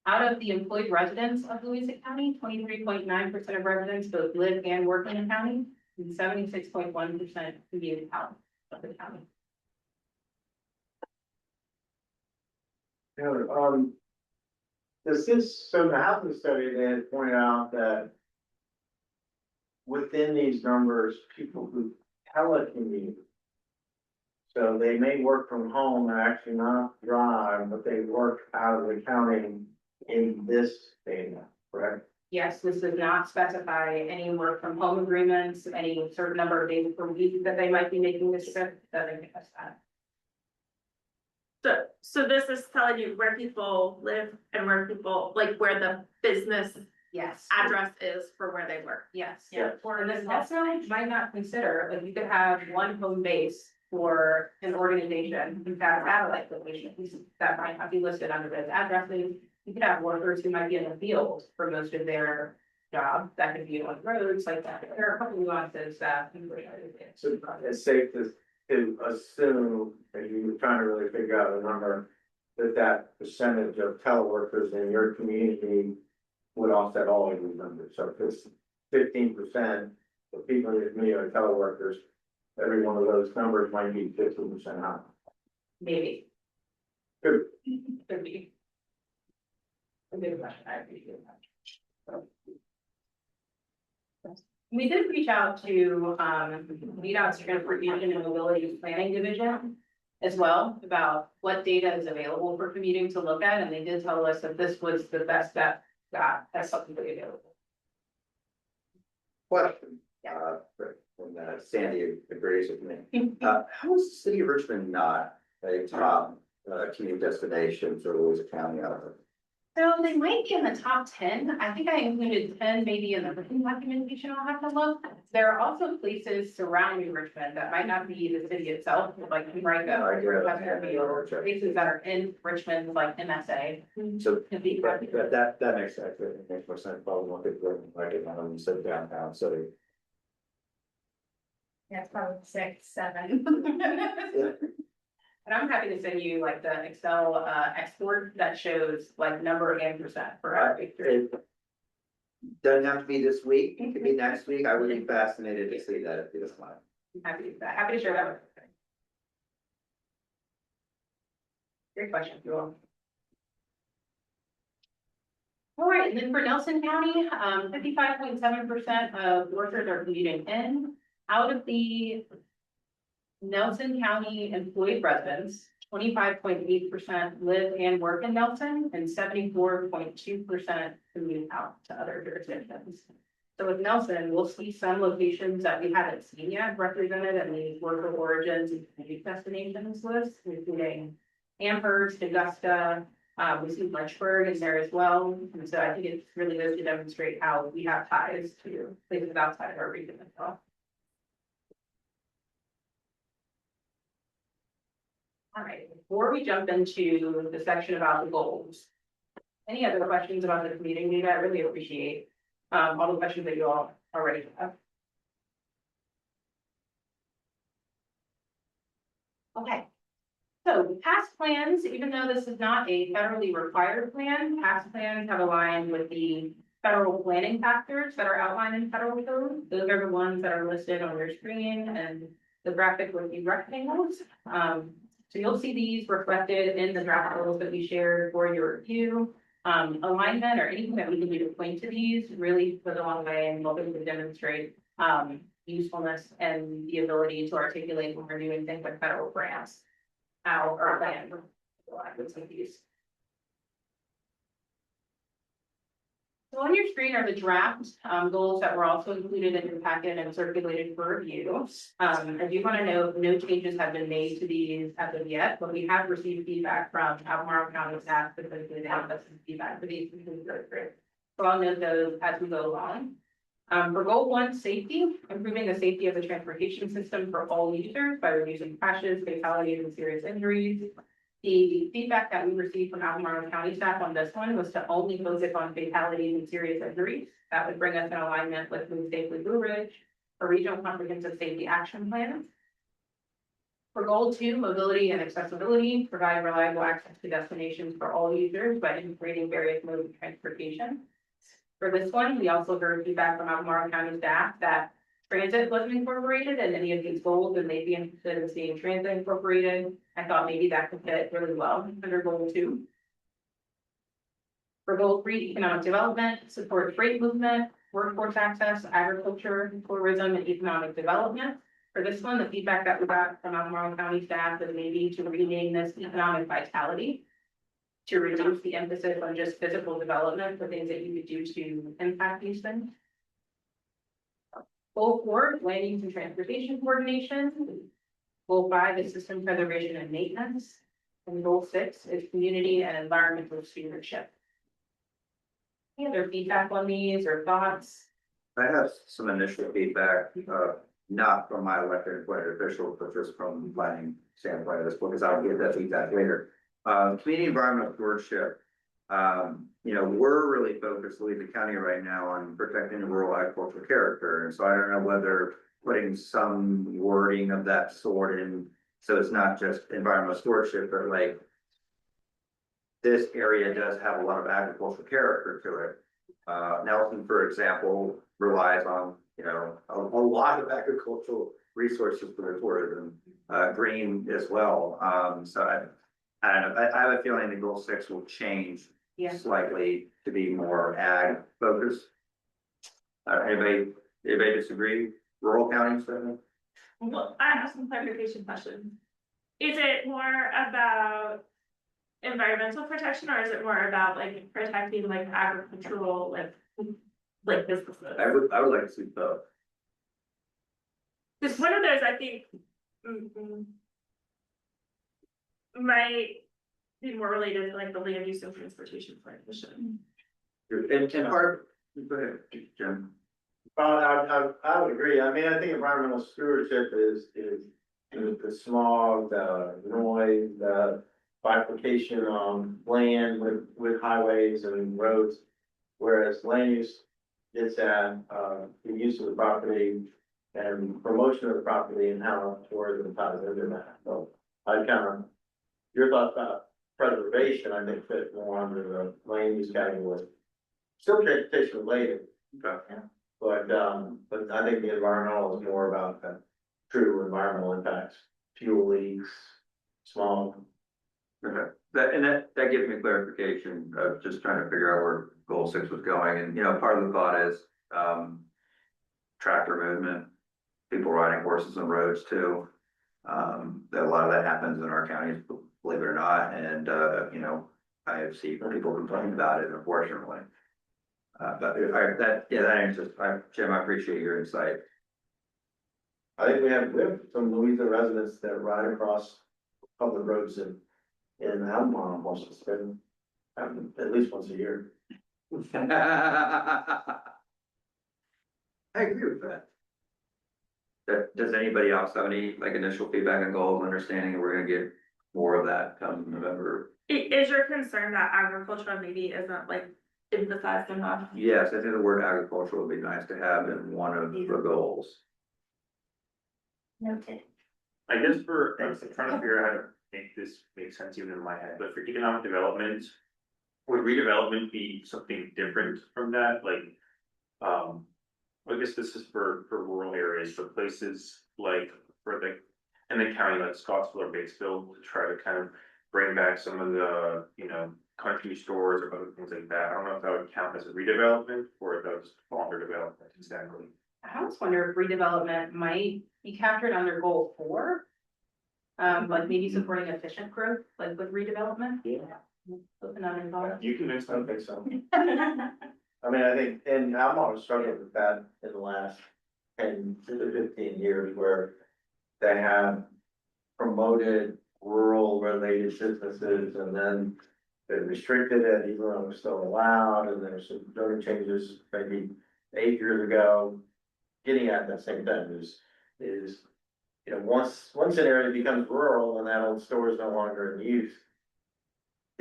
Out of the employed residents of Louisa County, 23.9% of residents both live and work in the county, and 76.1% commute out of the county. Does this, so the housing study, they had pointed out that within these numbers, people who telecommute. So they may work from home and actually not drive, but they work out of the county in this data, correct? Yes, this does not specify any work from home agreements, any certain number of days per week that they might be making this trip, doesn't give us that. So this is telling you where people live and where people, like where the business Yes. address is for where they work. Yes. Yeah. Or this also might not consider, like you could have one home base for an organization, you have satellite locations that might not be listed under those addresses. You could have workers who might be in the field for most of their job, that could be on roads like that. There are a couple nuances that. So it's safe to assume that you were trying to really figure out a number, that percentage of teleworkers in your community would offset all of these numbers. So if it's 15% of people in your community are teleworkers, every one of those numbers might be 15% high. Maybe. Good. Could be. A good question, I appreciate that. We did reach out to, VDOT's Transportation and Mobility Planning Division as well about what data is available for commuting to look at, and they did tell us that this was the best that got, that's something to be available. Question, when Sandy agrees with me. How is the city of Richmond not a top commute destination for Louisa County out of? So they might be in the top 10. I think I included 10 maybe in the written documentation. I'll have to look. There are also places surrounding Richmond that might not be the city itself, like Henrico, places that are in Richmond, like MSA. So that makes sense. It makes more sense. Probably one could go like it when you said downtown city. Yeah, it's probably 6, 7. And I'm happy to send you like the Excel export that shows like number and percent for every three. It doesn't have to be this week. It could be next week. I would be fascinated to see that if it is mine. I'm happy to do that. Happy to share that with you. Great question, you all. All right, and then for Nelson County, 55.7% of workers are commuting in. Out of the Nelson County employed residents, 25.8% live and work in Nelson, and 74.2% commute out to other jurisdictions. So with Nelson, we'll see some locations that we haven't seen yet represented in these worker origins and commute destinations list, including Amherst, Augusta. We see Lynchburg is there as well. And so I think it really goes to demonstrate how we have ties to places outside of our region as well. All right, before we jump into the section about the goals, any other questions about the commuting data? I really appreciate all the questions that you all already have. Okay, so past plans, even though this is not a federally required plan, past plans have aligned with the federal planning factors that are outlined in federal code. Those are the ones that are listed on your screen, and the graphic with the rectangles. So you'll see these reflected in the draft goals that we shared for your review. Alignment or anything that we can do to point to these really goes a long way in helping to demonstrate usefulness and the ability to articulate when we're doing things like federal grants. Our plan with some of these. So on your screen are the draft goals that were also included in your packet and circulated for review. I do want to note no changes have been made to these as of yet, but we have received feedback from Albemarle County staff because they have us some feedback for these. So I'll note those as we go along. For goal 1, safety, improving the safety of the transportation system for all users by reducing crashes, fatalities, and serious injuries. The feedback that we received from Albemarle County staff on this one was to only focus on fatalities and serious injuries. That would bring us in alignment with Move Safely Blue Ridge, a regional comprehensive safety action plan. For goal 2, mobility and accessibility, provide reliable access to destinations for all users by integrating various modes of transportation. For this one, we also heard feedback from Albemarle County staff that transit wasn't incorporated in any of these goals, and they'd be interested in seeing transit incorporated. I thought maybe that could fit really well under goal 2. For goal 3, economic development, support freight movement, workforce access, agriculture, tourism, and economic development. For this one, the feedback that we got from Albemarle County staff is maybe to rename this economic vitality, to reduce the emphasis on just physical development for things that you could do to impact these things. Goal 4, land use and transportation coordination. Goal 5 is system preservation and maintenance. And goal 6 is community and environmental stewardship. Any other feedback on these or thoughts? I have some initial feedback, not from my elected and appointed officials, but just from the planning standpoint of this, because I'll give that feedback later. Community environmental stewardship, we're really focused, Louisa County right now, on protecting the rural agricultural character. And so I don't know whether putting some wording of that sort in, so it's not just environmental stewardship, but like this area does have a lot of agricultural character to it. Nelson, for example, relies on, a lot of agricultural resources for the tourism, Greene as well. So I don't know, I have a feeling that goal 6 will change slightly to be more ag focused. Anybody disagree? Rural counties, Well, I have some clarification questions. Is it more about environmental protection, or is it more about like protecting like agricultural like businesses? I would like to see both. Just one of those, I think, might be more related to like the land use and transportation plan. And part, go ahead, Jim. I would agree. I mean, I think environmental stewardship is the smog, the noise, the bifurcation on land with highways and roads. Whereas land use gets at, the use of the property and promotion of the property and how tourism ties into that. So your thoughts about preservation, I think fit more under the land use category. Still transportation related. Okay. But I think the environmental is more about the true environmental impacts, fuel leaks, smog. Okay, that gives me clarification of just trying to figure out where goal 6 was going. And, part of the thought is, tractor movement, people riding horses on roads too. That a lot of that happens in our counties, believe it or not. And, I see people complaining about it, unfortunately. But that answers, Jim, I appreciate your insight. I think we have some Louisa residents that ride across public roads in Albemarle on horses, at least once a year. I agree with that. Does anybody else have any initial feedback and goals, understanding that we're gonna get more of that come November? Is your concern that agriculture maybe isn't emphasized enough? Yes, I think the word agriculture would be nice to have in one of the goals. Noted. I guess I'm trying to figure out how to make this make sense even in my head, but for economic development, would redevelopment be something different from that? I guess this is for rural areas, for places in the county like Scottsville or Batesville, to try to kind of bring back some of the, country stores or other things like that. I don't know if that would count as a redevelopment or if that was longer development exactly. I almost wonder if redevelopment might be captured under goal 4. Maybe supporting efficient growth, with redevelopment. Yeah. Open up and thought. You can I don't think so. I mean, I think, and I'm always struggling with that in the last 10 to 15 years, where they have promoted rural related businesses and then they restricted it even though it was still allowed, and there's some zoning changes maybe 8 years ago. Getting at that same thing is once an area becomes rural and that old store is no longer in use,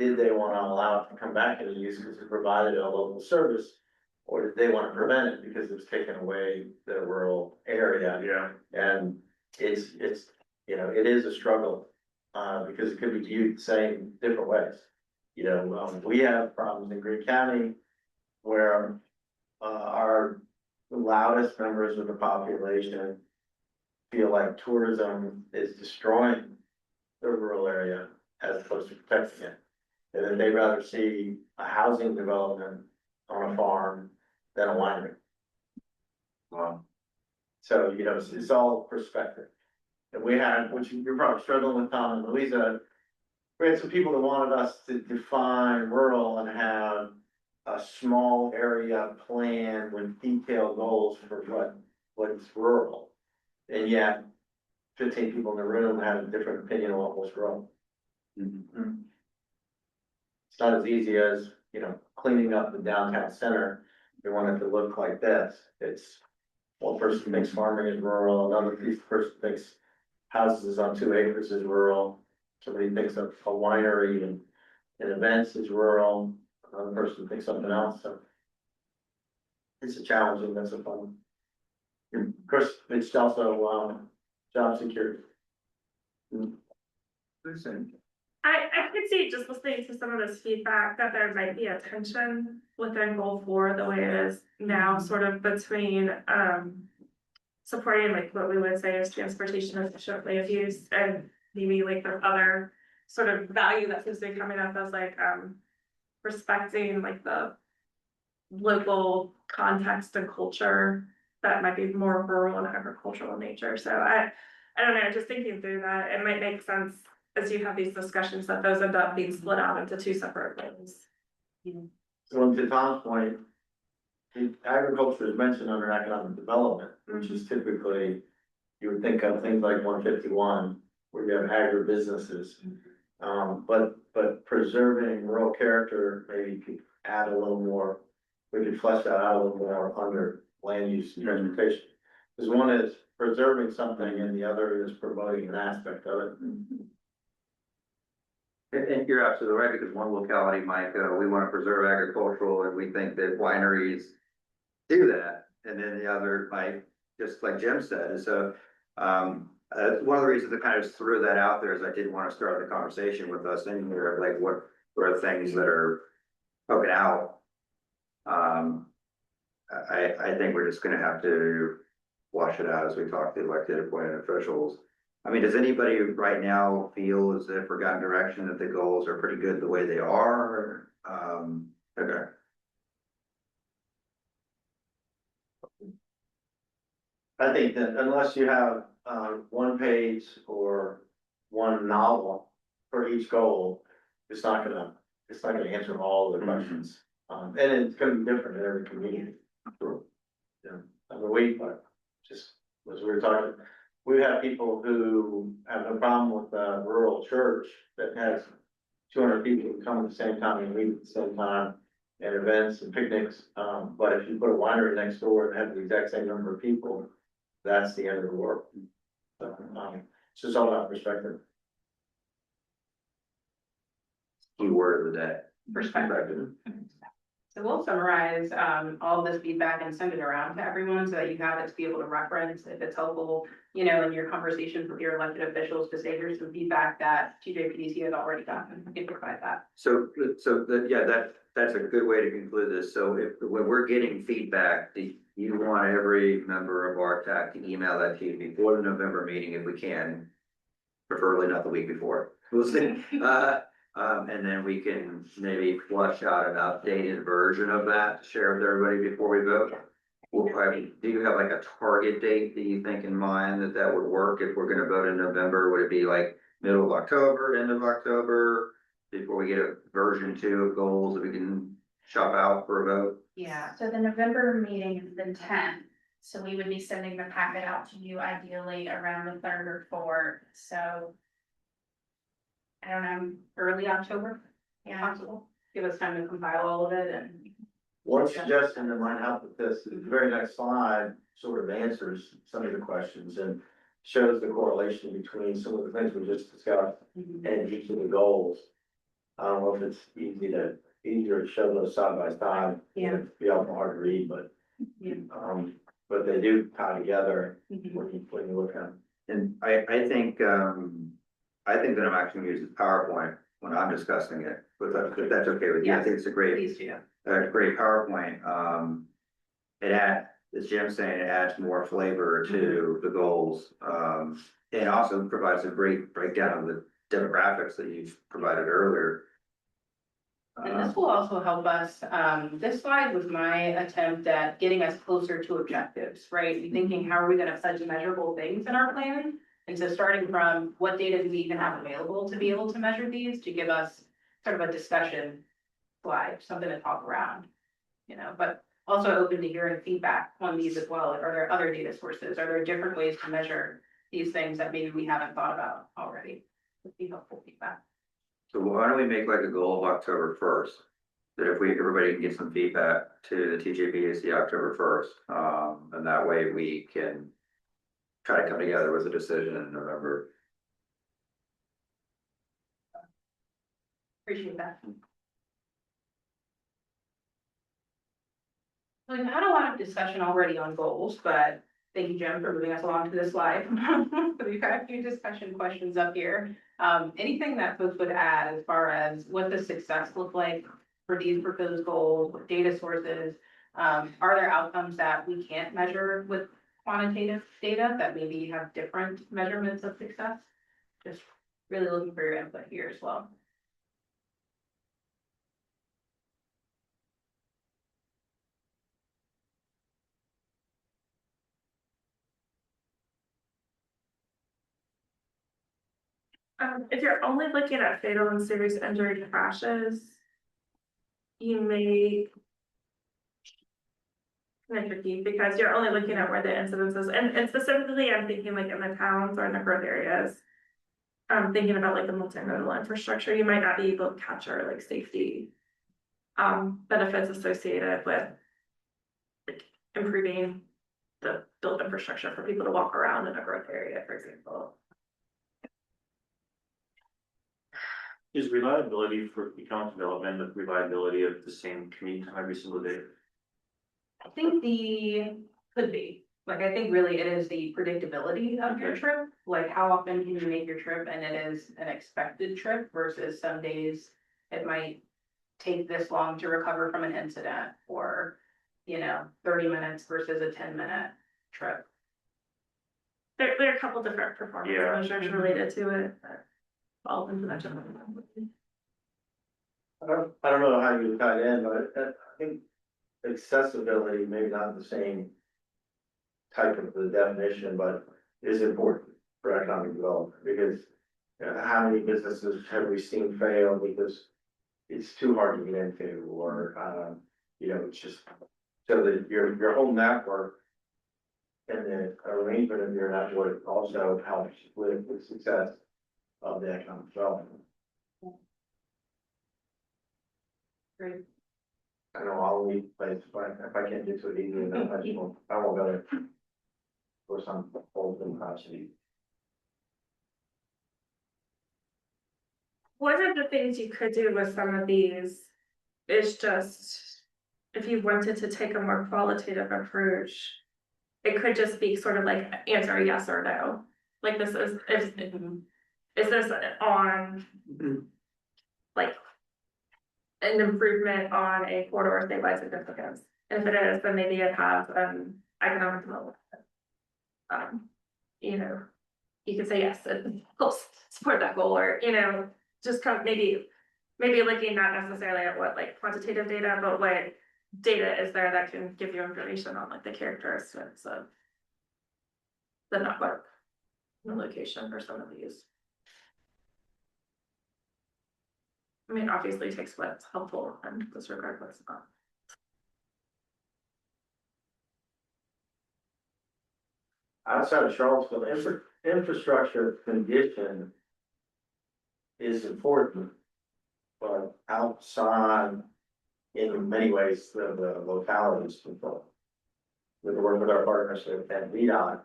did they want to allow it to come back into use because it provided a local service? Or did they want to prevent it because it's taken away the rural area? Yeah. And it's, it is a struggle, because it could be viewed the same, different ways. We have problems in Greene County where, our loudest members of the population feel like tourism is destroying the rural area as opposed to protecting it. And then they'd rather see a housing development on a farm than a winery. So, it's all perspective. And we had, which you're probably struggling with, Tom and Louisa, we had some people that wanted us to define rural and have a small area plan with detailed goals for what's rural. And yet 15 people in the room had a different opinion on what was rural. Mhm. It's not as easy as, cleaning up the downtown center. We want it to look like this. It's, one person thinks farming is rural, another person thinks houses on 2 acres is rural. Somebody thinks of a winery and events is rural, another person thinks something else, so. It's a challenge and that's a fun. Of course, it's also, job security. Listen, I could see, just listening to some of this feedback, that there might be a tension within goal 4, the way it is now, sort of between, supporting like what we would say is transportation efficient way of use, and maybe like the other sort of value that seems to be coming up as like, respecting like the local context and culture that might be more rural and agricultural in nature. So I don't know, just thinking through that, it might make sense as you have these discussions that those end up being split out into 2 separate goals. So to Tom's point, the agriculture is mentioned under economic development, which is typically, you would think of things like 151, where you have agribusinesses. But preserving rural character, maybe you could add a little more, we could flesh that out a little more under land use and transportation. Because one is preserving something and the other is promoting an aspect of it. and you're absolutely right, because one locality might go, we want to preserve agricultural, and we think that wineries do that, and then the other might, just like Jim said, so, one of the reasons I kind of threw that out there is I didn't want to start the conversation with us in here, like what are things that are poking out. I think we're just gonna have to wash it out as we talk to elected appointed officials. I mean, does anybody right now feel as if we're gotten direction that the goals are pretty good the way they are? Okay. I think that unless you have, 1 page or 1 novel for each goal, it's not gonna answer all the questions. And it's gonna be different in every community. Yeah, I mean, just, as we were talking, we have people who have no problem with a rural church that has 200 people who come at the same time and meet at the same time, and events and picnics. But if you put a winery next door and have the exact same number of people, that's the end of the world. So, it's just all about perspective. Key word of the day. Perspective. So we'll summarize all this feedback and send it around to everyone so that you have it to be able to reference if it's helpful, in your conversations with your elected officials, to say here's some feedback that TJPDC has already gotten. You can provide that. So that's a good way to conclude this. So when we're getting feedback, do you want every member of RTAC to email that to you before the November meeting if we can? Preferably not the week before. We'll see. And then we can maybe flush out an updated version of that to share with everybody before we vote. Do you have like a target date that you think in mind that would work if we're gonna vote in November? Would it be like middle of October, end of October? Before we get a version 2 of goals that we can shop out for a vote? Yeah, so the November meeting is the 10th, so we would be sending the packet out to you ideally around the 3rd or 4th, so. I don't know, early October, yeah, possible, Give us time to compile all of it and. One suggestion that might help with this, the very next slide sort of answers some of the questions and shows the correlation between some of the things we just discussed and each of the goals. I don't know if it's easier to show those side by side. Yeah. It'd be awful hard to read, but, Yeah. but they do tie together Mhm. when you look at them. And I think that I'm actually gonna use PowerPoint when I'm discussing it, but if that's okay with you, I think it's a great, Please do. great PowerPoint. As Jim's saying, it adds more flavor to the goals. And also provides a great breakdown of the demographics that you've provided earlier. And this will also help us, this slide was my attempt at getting us closer to objectives, right? Thinking, how are we gonna pledge measurable things in our plan? And so starting from what data do we even have available to be able to measure these, to give us sort of a discussion slide, something to talk around. You know, but also open to hearing feedback on these as well. Are there other data sources? Are there different ways to measure these things that maybe we haven't thought about already? Would be helpful feedback. So why don't we make like a goal of October 1st? That if everybody can get some feedback to the TJPDC October 1st, and that way we can try to come together with a decision in November. Appreciate that. We've had a lot of discussion already on goals, but thank you, Jim, for moving us along to this slide. We've got a few discussion questions up here. Anything that folks would add as far as what does success look like for these proposed goals, what data sources? Are there outcomes that we can't measure with quantitative data that maybe have different measurements of success? Just really looking for your input here as well. If you're only looking at fatal and serious injury crashes, you may kind of tricky because you're only looking at where the incidences, and specifically I'm thinking like in the towns or in the growth areas. Thinking about like the multimodal infrastructure, you might not be able to capture like safety benefits associated with like improving the built infrastructure for people to walk around in a growth area, for example. Is reliability for economic development, the reliability of the same commute time every single day? I think could be, like, I think really it is the predictability of your trip, like how often can you make your trip and it is an expected trip versus some days it might take this long to recover from an incident or, 30 minutes versus a 10-minute trip. There are a couple different performance Yeah. measures related to it that fall into that general. I don't know how you tie it in, but I think accessibility, maybe not the same type of the definition, but is important for economic development because how many businesses have we seen fail because it's too hard to get into or, it's just so that your whole network and the arrangement of your network also helps with the success of the economic development. Great. I know I'll leave place, but if I can't get to it easy enough, I won't go there. For some old capacity. One of the things you could do with some of these is just, if you wanted to take a more qualitative approach, it could just be sort of like answer a yes or no. Like this is this on like an improvement on a corridor statewide significance? And if it is, then maybe it has economic development. You could say yes, and helps support that goal, or just kind of maybe looking not necessarily at what like quantitative data, but what data is there that can give you information on like the characteristics of the network, the location for some of these. I mean, obviously takes what's helpful and disregard what's not. Outside of Charlottesville, infrastructure condition is important, but outside, in many ways, the localities control. We work with our partnership at VDOT,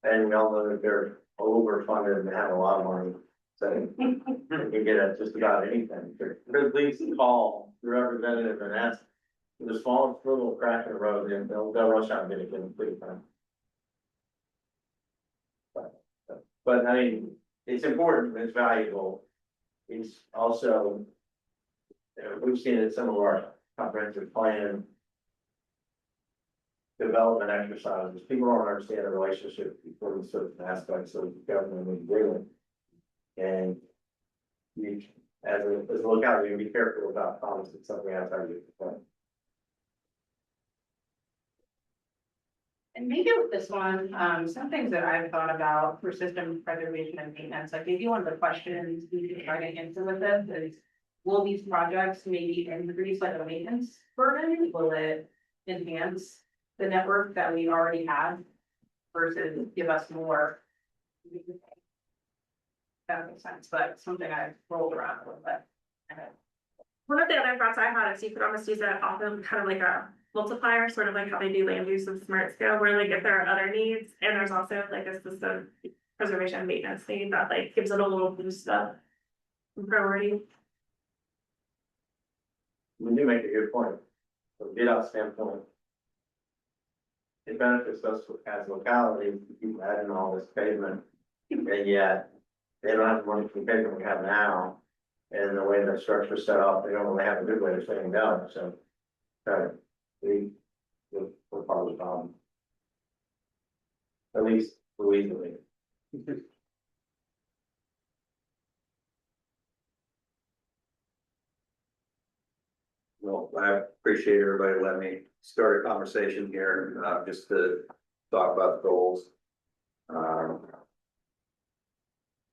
and we all know that they're overfunded and have a lot of money. So you can get at just about anything, but at least call the representative and ask. The smallest little crack in the road, and they'll rush out and get it complete. But I mean, it's important, it's valuable. It's also, we've seen it in some of our comprehensive plan development exercises. People don't understand the relationship between certain aspects of government and agreement. And you, as a locality, you be careful about promising something outside your plan. And maybe with this one, some things that I've thought about for system preservation and maintenance, like maybe one of the questions we could try to answer with this is, will these projects maybe increase like a maintenance burden? Will it enhance the network that we already have versus give us more? That makes sense, but something I've rolled around a little bit. One of the other thoughts I had is you could almost use it often kind of like a multiplier, sort of like how they do land use of smart scale, where like if there are other needs, and there's also like a system preservation and maintenance need that like gives it a little boost of priority. You do make a good point. From a GitOps standpoint, it benefits us as localities to keep adding all this pavement, and yet they don't have the money for the pavement we have now. And the way the structure's set up, they don't really have a good way of staying down, so. We're part of the problem. At least Louisa. Well, I appreciate everybody letting me start a conversation here, just to talk about the goals. I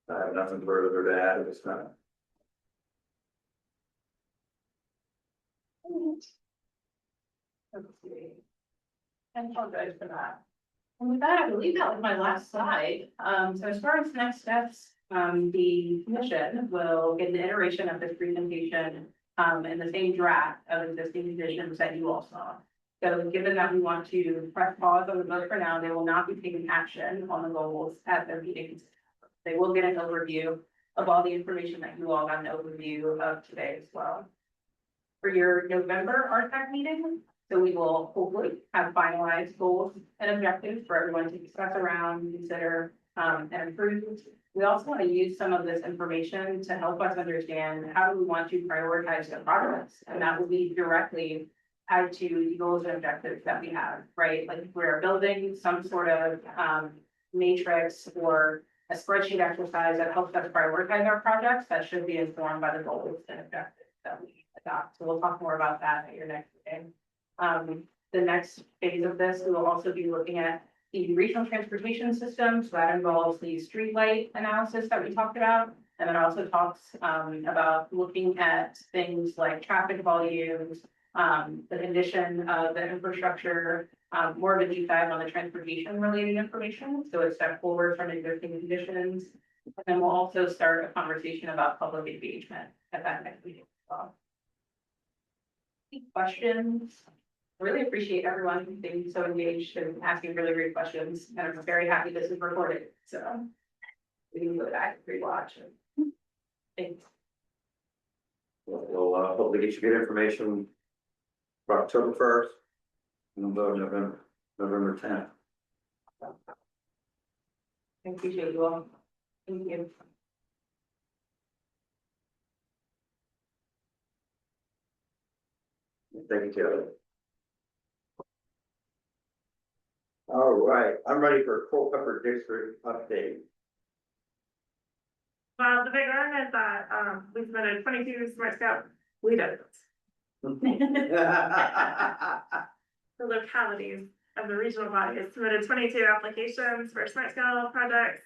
have nothing further to add at this time. Let's see. I apologize for that. And with that, I believe that was my last slide. So as far as next steps, the commission will get an iteration of this presentation in the same draft of existing conditions that you all saw. So given that we want to press pause on the vote for now, they will not be taking action on the goals at their meetings. They will get an overview of all the information that you all got an overview of today as well. For your November RTAC meeting, so we will hopefully have finalized goals and objectives for everyone to discuss around, consider, and improve. We also want to use some of this information to help us understand how do we want to prioritize the progress, and that will be directly tied to the goals and objectives that we have, right? Like if we're building some sort of matrix or a spreadsheet exercise that helps us prioritize our projects, that should be informed by the goals and objectives that we adopt. So we'll talk more about that at your next meeting. The next phase of this, we will also be looking at the regional transportation system. So that involves the streetlight analysis that we talked about. And it also talks about looking at things like traffic volumes, the condition of the infrastructure, more of a deep dive on the transportation related information. So a step forward from existing conditions. And then we'll also start a conversation about public engagement at that next meeting as well. Any questions? I really appreciate everyone being so engaged and asking really great questions. And I'm very happy this is recorded. So we can go back and rewatch it. Thanks. We'll hopefully get you good information for October 1st and vote November 10th. I appreciate you all. Thank you. Thank you. All right, I'm ready for Culpeper District update. Well, the big one is that we submitted 22 Smart Scout leaders. The localities of the regional body has submitted 22 applications for Smart Scale projects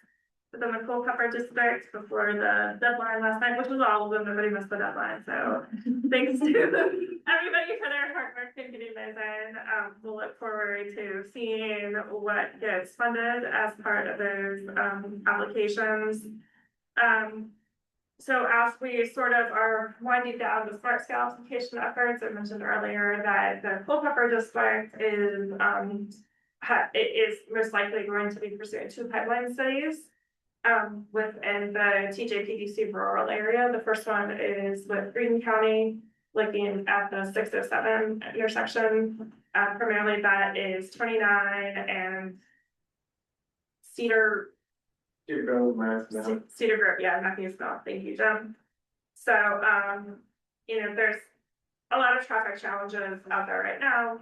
within the Culpeper district before the deadline last night, which was all of them. Nobody missed the deadline. So thanks to everybody for their hard work in getting those in. We'll look forward to seeing what gets funded as part of those applications. So as we sort of are winding down the Smart Scale application efforts, I mentioned earlier that the Culpeper district is it is most likely going to be pursuing 2 pipeline studies. within the TJPDC rural area. The first one is with Greene County, looking at the 607 intersection. Primarily that is 29 and Cedar You go, man. Cedar Grove, yeah, Matthews Mill, thank you, Jim. So, there's a lot of traffic challenges out there right now.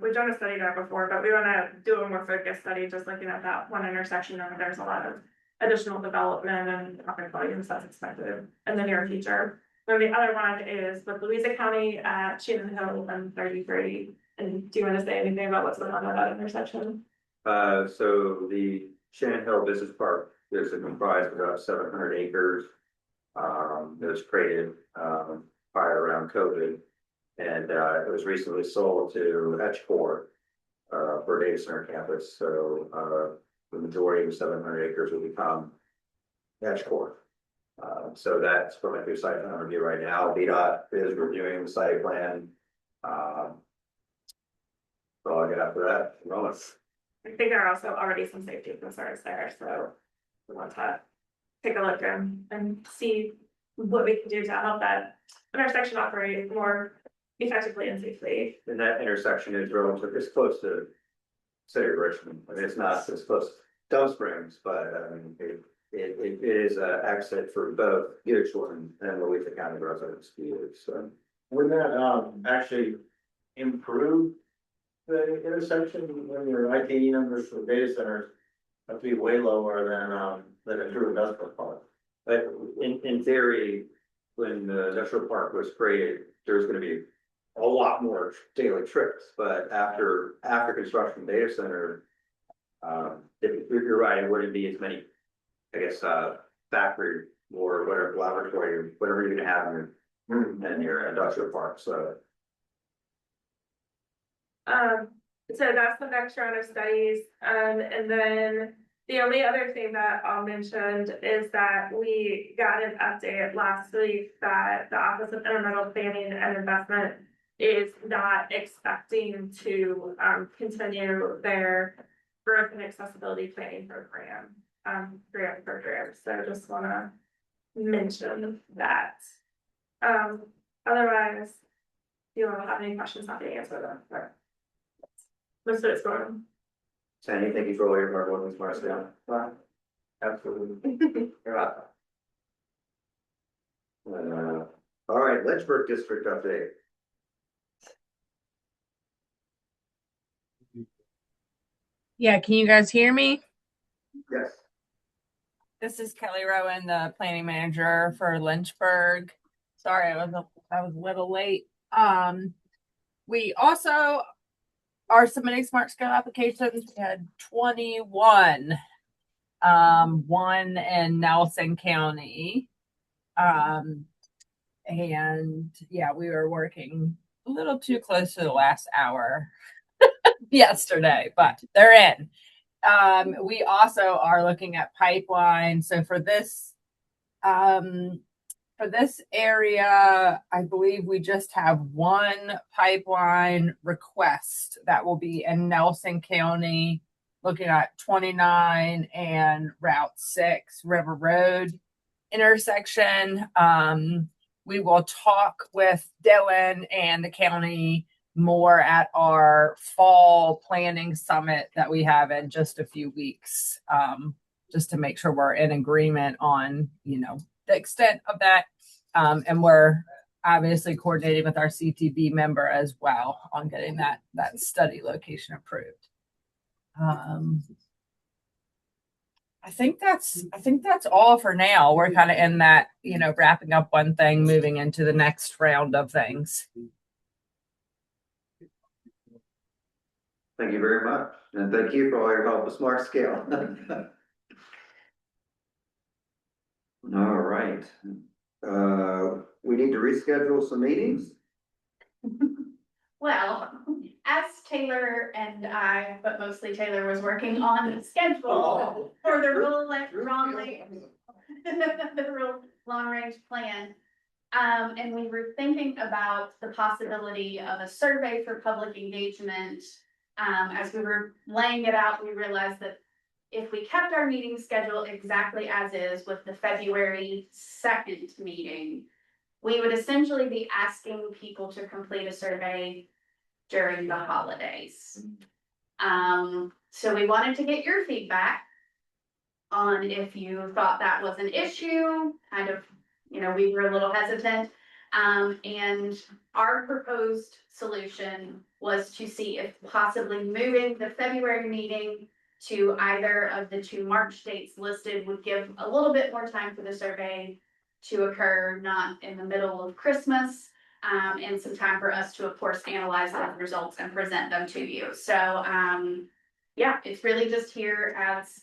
We've done a study there before, but we wanna do a more focused study, just looking at that one intersection, and there's a lot of additional development and traffic volumes that's expected in the near future. Then the other one is with Louisa County at Shannon Hill and 33. And do you wanna say anything about what's going on at that intersection? So the Shannon Hill Business Park is comprised of about 700 acres. It was created, prior around COVID. And, it was recently sold to Etchcore, for a data center campus. So, the majority of 700 acres will become Etchcore. So that's going through site plan review right now. VDOT is reviewing the site plan. That's all I got for that. Rollins. I think there are also already some safety concerns there, so we want to take a look and see what we can do to help that intersection operate more effectively and safely. And that intersection is relative, it's close to City of Richmond. I mean, it's not as close to Dove Springs, but it is an exit for both Gibson and Louisa County residents to use. So Would that, actually improve the intersection when your IT numbers for data centers have to be way lower than a true industrial park? but in theory, when the industrial park was created, there's gonna be a lot more daily trips, but after construction data center, if you're right, it wouldn't be as many, I guess, factory or whatever laboratory, whatever you're gonna have in your industrial park, so. So that's the next round of studies, and then the only other thing that I'll mention is that we got an update last week that the Office of Intermodal Planning and Investment is not expecting to continue their growth and accessibility planning program, grant program. So just wanna mention that. Otherwise, you don't have any questions, not to answer them, but most of it's going. Sandy, thank you for all your hard work with Marcel. Absolutely. You're welcome. All right, Lynchburg District update. Yeah, can you guys hear me? Yes. This is Kelly Rowan, the planning manager for Lynchburg. Sorry, I was a little late. We also are submitting smart scale applications. We had 21, one in Nelson County. And yeah, we were working a little too close to the last hour yesterday, but they're in. We also are looking at pipeline. So for this area, I believe we just have one pipeline request that will be in Nelson County, looking at 29 and Route 6 River Road intersection. We will talk with Dylan and the county more at our fall planning summit that we have in just a few weeks, just to make sure we're in agreement on, the extent of that. And we're obviously coordinating with our CTB member as well on getting that study location approved. I think that's all for now. We're kind of in that, wrapping up one thing, moving into the next round of things. Thank you very much. And thank you for all your help with Smart Scale. All right. We need to reschedule some meetings. Well, as Taylor and I, but mostly Taylor, was working on the schedule for the rural long range plan. And we were thinking about the possibility of a survey for public engagement. As we were laying it out, we realized that if we kept our meeting schedule exactly as is with the February 2nd meeting, we would essentially be asking people to complete a survey during the holidays. So we wanted to get your feedback on if you thought that was an issue, kind of, you know, we were a little hesitant. And our proposed solution was to see if possibly moving the February meeting to either of the 2 March dates listed would give a little bit more time for the survey to occur, not in the middle of Christmas, and some time for us to, of course, analyze those results and present them to you. So, yeah, it's really just here as,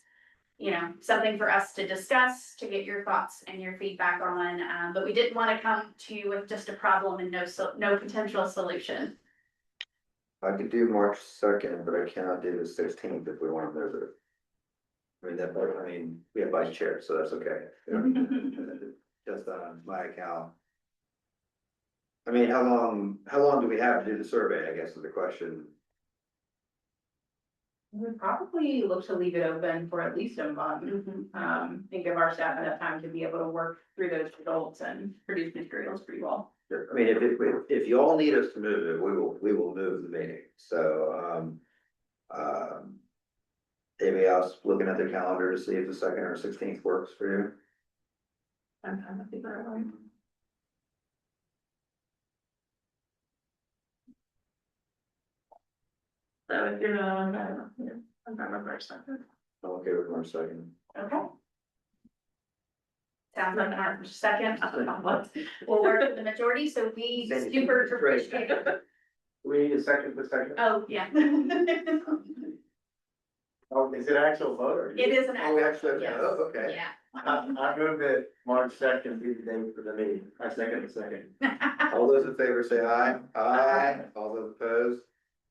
you know, something for us to discuss, to get your thoughts and your feedback on, but we didn't want to come to you with just a problem and no potential solution. I could do March 2nd, but I cannot do the 16th if we want to move it. I mean, we have vice chair, so that's okay. Just on my account. I mean, how long do we have to do the survey, I guess is the question. We would probably look to leave it open for at least a month, and give our staff enough time to be able to work through those results and produce materials for you all. I mean, if you all need us to move it, we will move the meeting, so, maybe I was looking at the calendar to see if the 2nd or 16th works for you. I'm trying to figure it out. So if you're not, I'm not remember something. I'm okay with March 2nd. Okay. Sounds like March 2nd. We'll work with the majority, so we super appreciate it. We need a second for second. Oh, yeah. Oh, is it actual vote or? It is an. Oh, we actually, Yes. oh, okay. Yeah. I move that March 2nd be the date for the meeting. I second the second. All those in favor say aye. Aye. All those opposed?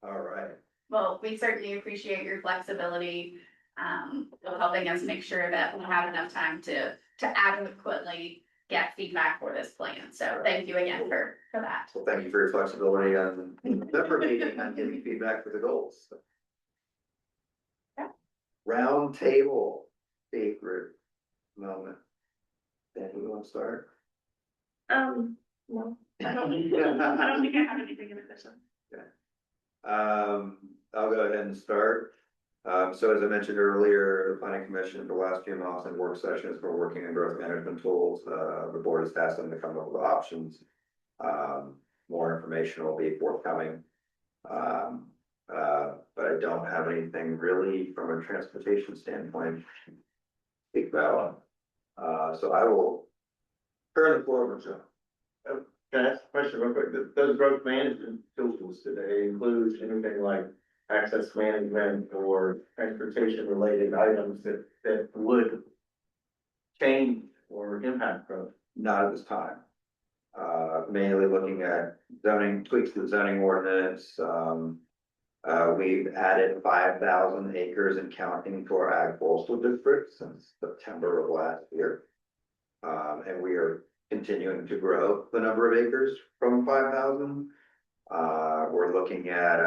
All right. Well, we certainly appreciate your flexibility, of helping us make sure that we have enough time to adequately get feedback for this plan. So thank you again for that. Well, thank you for your flexibility on the member meeting and giving feedback for the goals. Yeah. Round table, big group moment. Dan, you want to start? No, I don't think I have anything in addition. I'll go ahead and start. So as I mentioned earlier, the planning commission, the last few months in work sessions, we're working on growth management tools. The board has tasked them to come up with options. More information will be forthcoming. But I don't have anything really from a transportation standpoint to speak about. So I will turn the floor over to John. Can I ask a question real quick? Those growth management tools, do they include anything like access management or transportation related items that would change or impact growth? Not at this time. Mainly looking at zoning, tweaks to the zoning ordinance. We've added 5,000 acres and counting to our ag coastal district since September of last year. And we are continuing to grow the number of acres from 5,000. We're looking at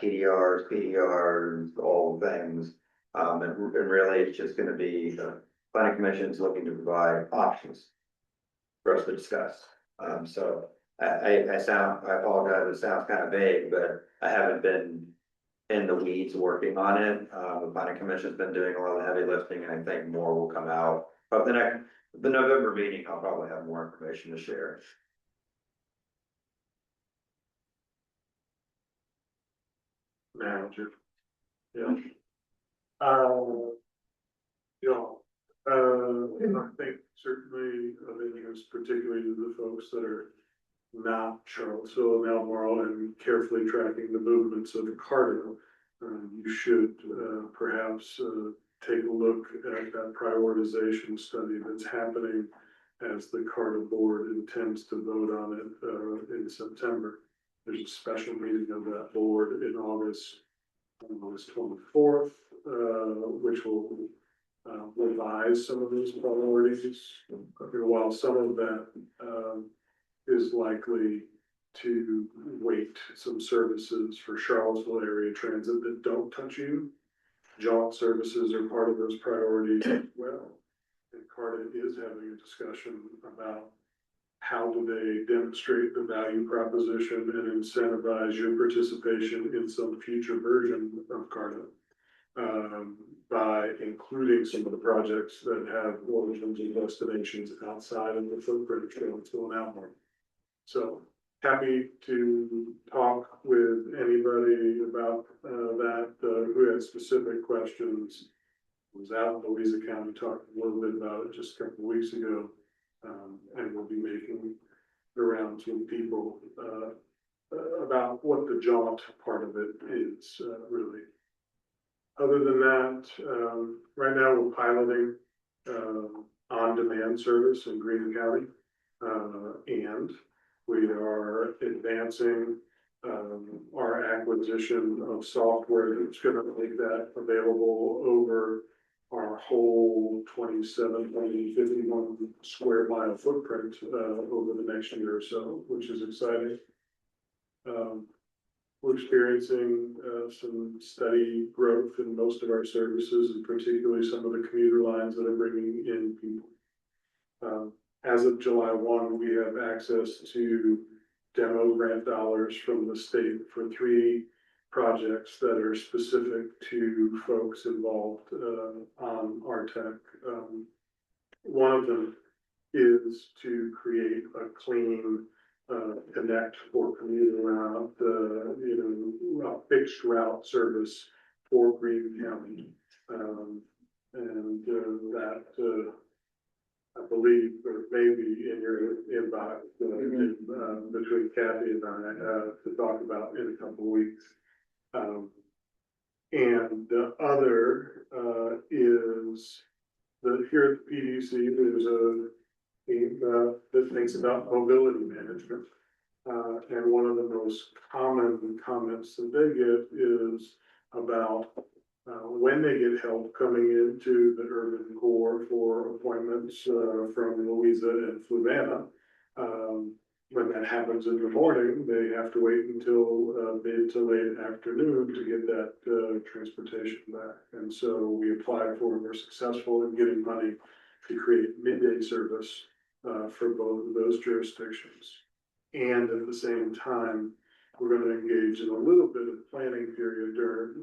TDRs, PDRs, all things. And really it's just gonna be the planning commission is looking to provide options for us to discuss. So I apologize, it sounds kind of vague, but I haven't been in the weeds working on it. The planning commission's been doing a lot of heavy lifting and I think more will come out. But the November meeting, I'll probably have more information to share. Manager. Yeah. I think certainly of interest, particularly to the folks that are not Charlottesville and Albemarle and carefully tracking the movements of the cargo. You should perhaps take a look at that prioritization study that's happening as the Carter board intends to vote on it in September. There's a special meeting of that board in August 24th, which will revise some of those priorities. While some of that is likely to weight some services for Charlottesville area transit that don't touch you. jaunt services are part of those priorities as well. And Carta is having a discussion about how do they demonstrate the value proposition and incentivize your participation in some future version of Carta. By including some of the projects that have origins and destinations outside of the footprint of Charlottesville and Albemarle. So happy to talk with anybody about that who had specific questions. I was out in Louisa County talking a little bit about it just a couple of weeks ago. And we'll be making around to people about what the jaunt part of it is really. Other than that, right now we're piloting on-demand service in Greene County. And we are advancing our acquisition of software that's going to make that available over our whole 51 square mile footprint over the next year or so, which is exciting. We're experiencing some steady growth in most of our services, and particularly some of the commuter lines that are bringing in people. As of July 1, we have access to demo grant dollars from the state for 3 projects that are specific to folks involved on RTAC. One of them is to create a clean connect for commuter route, a fixed route service for Greene County. And that I believe, or maybe in your inbox between Kathy and I to talk about in a couple of weeks. And the other is here at the PDC, there's a team that thinks about mobility management. And one of the most common comments that they get is about when they get help coming into the urban core for appointments from Louisa and Fluvanna. When that happens in the morning, they have to wait until mid to late afternoon to get that transportation back. And so we applied for and were successful in getting money to create midday service for both of those jurisdictions. And at the same time, we're going to engage in a little bit of planning period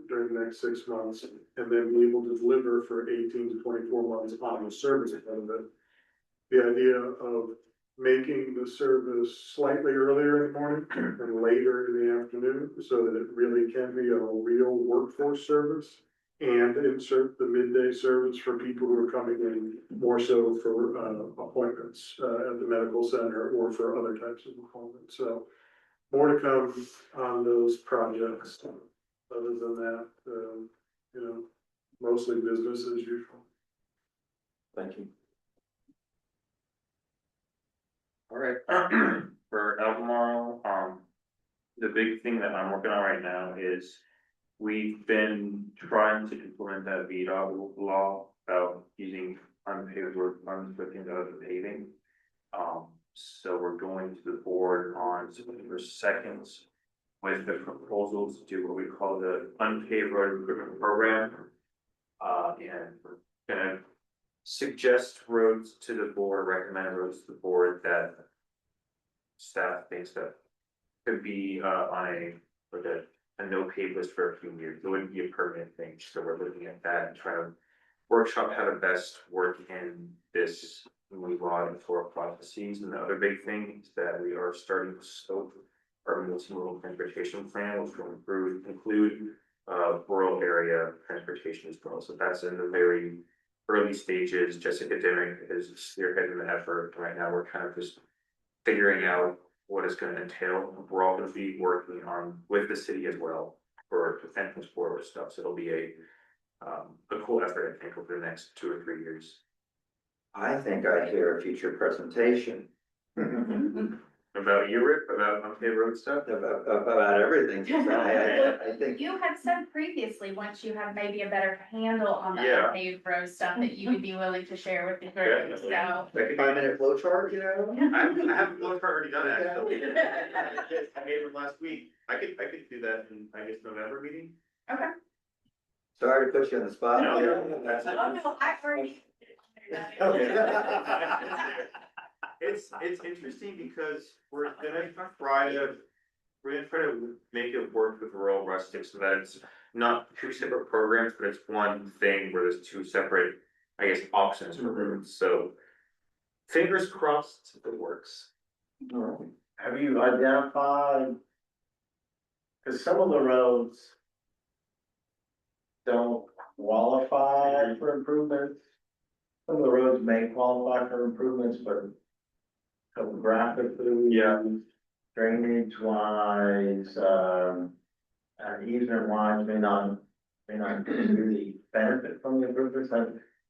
during the next 6 months, and then be able to deliver for 18 to 24 months on the service end of it. The idea of making the service slightly earlier in the morning and later in the afternoon so that it really can be a real workforce service, and insert the midday service for people who are coming in more so for appointments at the medical center or for other types of appointments. So more to come on those projects. Other than that, mostly business as usual. Thank you. All right, for Albemarle, the big thing that I'm working on right now is we've been trying to implement that VDOT law about using unpaved road funds for things other than paving. So we're going to the board on September 2nd with the proposal to do what we call the unpaved road improvement program. And we're gonna suggest roads to the board, recommend roads to the board that staff thinks that could be on a no pave list for a few years. It wouldn't be a permanent thing. So we're looking at that and trying to workshop how to best work in this new law and for processes. And the other big thing is that we are starting to scope our multimodal transportation plan, which will include rural area transportation as well. So that's in the very early stages. Jessica Dimmick is spearheading the effort. Right now, we're kind of just figuring out what it's going to entail. We're all going to be working on with the city as well for potential forward stuff. So it'll be a cool effort, I think, over the next 2 or 3 years. I think I hear a future presentation. About you, Rick, about unpaved road stuff? About everything. I think. You had said previously, once you have maybe a better handle on the Yeah. unpaved road stuff, that you would be willing to share with the group, so. Like a 5-minute flow chart, I have one part already done, actually. I gave it last week. I could do that in, I guess, November meeting. Okay. Sorry to put you on the spot. No, that's it. no, I already. It's interesting because we're gonna try to make it work with rural rustic so that it's not two separate programs, but it's one thing where there's two separate, I guess, options for roads, so. Fingers crossed it works. Have you identified? Cause some of the roads. Don't qualify for improvements. Some of the roads may qualify for improvements, but. Topographically. Yeah. Drainage wise, easement wise may not really benefit from the improvements.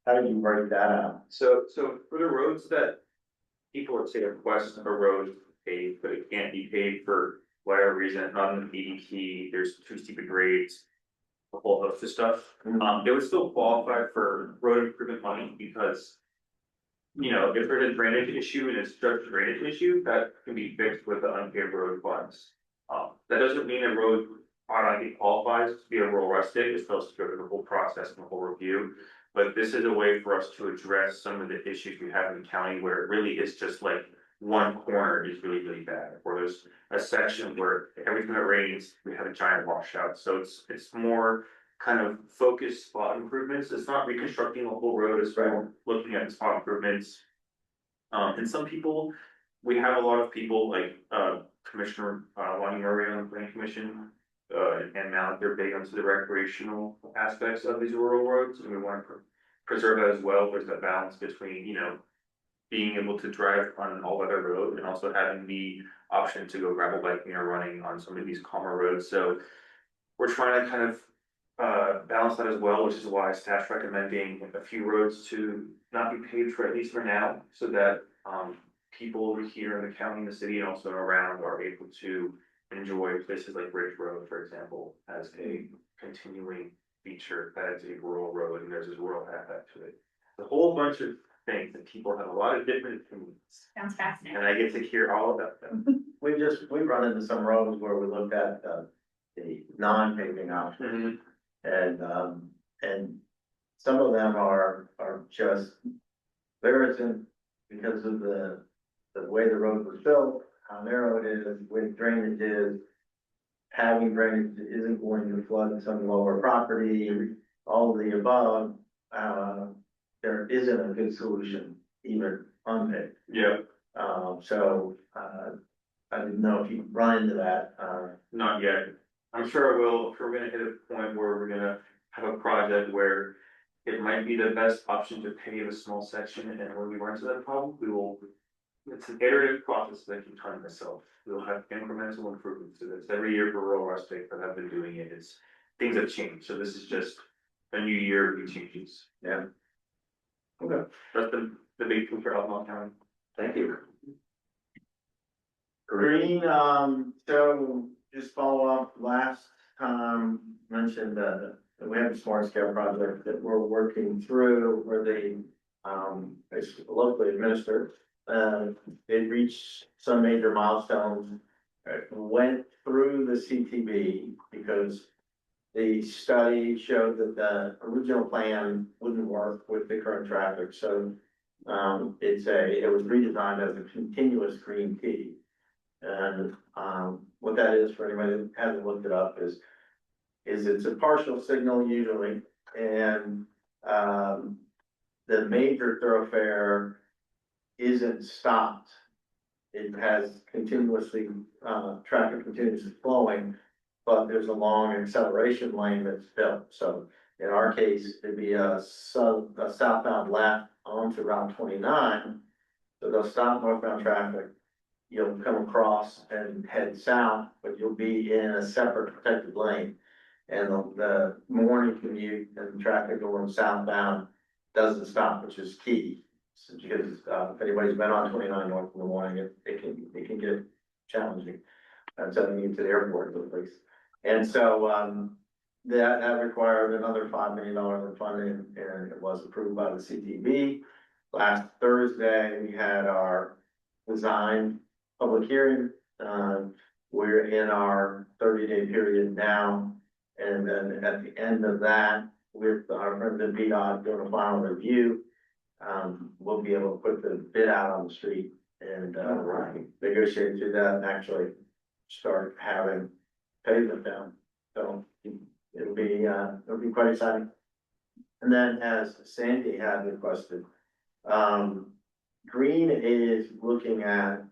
How do you break that out? So for the roads that people would say request a road paved, but it can't be paved for whatever reason, not in the EDT, there's too steep a grades. A whole host of stuff, they would still qualify for road improvement money because. You know, if there's a drainage issue and it's just a drainage issue, that can be fixed with the unpaved road funds. That doesn't mean a road automatically qualifies to be a rural rustic, it's supposed to go through the whole process and the whole review. But this is a way for us to address some of the issues we have in the county where it really is just like one corner is really, really bad. Or there's a section where every time it rains, we have a giant washout, so it's more. Kind of focused spot improvements, it's not reconstructing a whole road, it's looking at the spot improvements. And some people, we have a lot of people like, Commissioner, Lonnie Murray on the planning commission. And now they're big onto the recreational aspects of these rural roads, and we want to preserve that as well, there's that balance between, you know. Being able to drive on an all-weather road and also having the option to go gravel biking or running on some of these calmer roads, so. We're trying to kind of balance that as well, which is why staff's recommending a few roads to not be paved for at least for now, so that people over here in the county, in the city, and also around are able to enjoy places like Ridge Road, for example, as a continuing feature that is a rural road and there's this rural aspect to it. A whole bunch of things that people have a lot of different opinions, Sounds fascinating. and I get to hear all about them. We've run into some roads where we looked at the non-paving options. And some of them are just, there isn't, because of the way the road was built, how narrow it is, the way the drainage is. Having drainage isn't going to flood some lower property, all of the above, there isn't a good solution, even unpaved. Yeah. I didn't know if you run into that, Not yet. I'm sure it will, if we're gonna hit a point where we're gonna have a project where it might be the best option to pave a small section, and when we run into that problem, we will. It's an iterative process that I keep telling myself, we'll have incremental improvements to this, every year for rural rustic that I've been doing it, it's, things have changed, so this is just a new year, new changes. yeah. Okay, That's the big thing for Albemarle County. thank you. Greene, so just follow up, last time mentioned that we have a smart scale project that we're working through where they, it's locally administered. They reached some major milestones, went through the CTB because the study showed that the original plan wouldn't work with the current traffic, so it was redesigned as a continuous green T. And what that is, for anybody that hasn't looked it up, is it's a partial signal usually, and the major thoroughfare isn't stopped. It has continuously traffic continuously flowing, but there's a long acceleration lane that's built. So in our case, it'd be a southbound left onto Route 29. So they'll stop northbound traffic. You'll come across and head south, but you'll be in a separate protected lane. And the morning commute and the traffic going southbound doesn't stop, which is key. So because if anybody's been on 29 north in the morning, it can get challenging. And sending you to the airport at least. And so that required another $5 million in funding, and it was approved by the CTB. Last Thursday, we had our design public hearing. We're in our 30-day period now, and then at the end of that, with our friends at VDOT doing a final review, we'll be able to put the bid out on the street and, negotiate through that and actually start having pavement down. So it'll be quite exciting. And then as Sandy had requested, Greene is looking at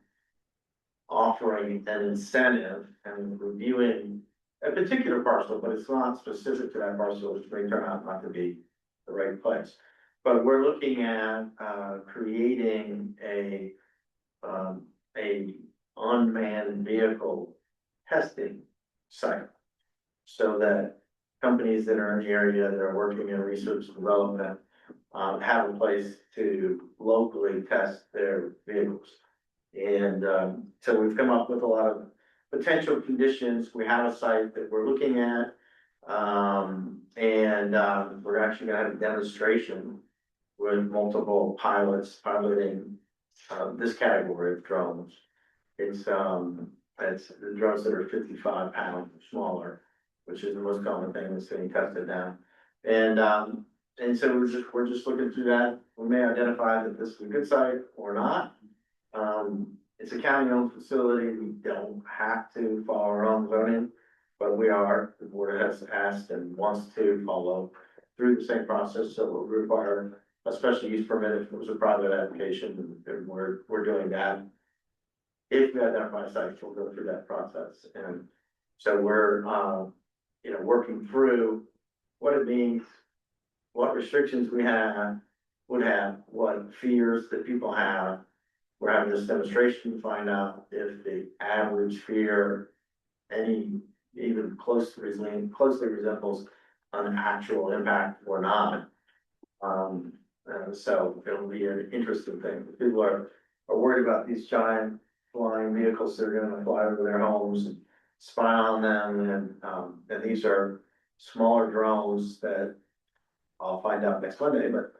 offering an incentive and reviewing a particular parcel, but it's not specific to that parcel, which may turn out not to be the right place. But we're looking at creating a unmanned vehicle testing site. So that companies that are in the area that are working in research and development have a place to locally test their vehicles. And so we've come up with a lot of potential conditions. We have a site that we're looking at. We're actually gonna have a demonstration with multiple pilots piloting this category of drones. It's the drones that are 55 pounds or smaller, which is the most common thing that's being tested now. And so we're just looking through that. We may identify that this is a good site or not. It's a county-owned facility. We don't have to follow our own zoning, but the board has asked and wants to follow through the same process, so we'll require a special use permit if it was a private application, and we're doing that. If we identify sites, we'll go through that process, and so we're, working through what it means, what restrictions we would have, what fears that people have. We're having this demonstration to find out if the average fear, even closely resembles an actual impact or not. So it'll be an interesting thing. People are worried about these giant flying vehicles that are gonna fly over their homes and spy on them, and these are smaller drones that I'll find out next Monday, but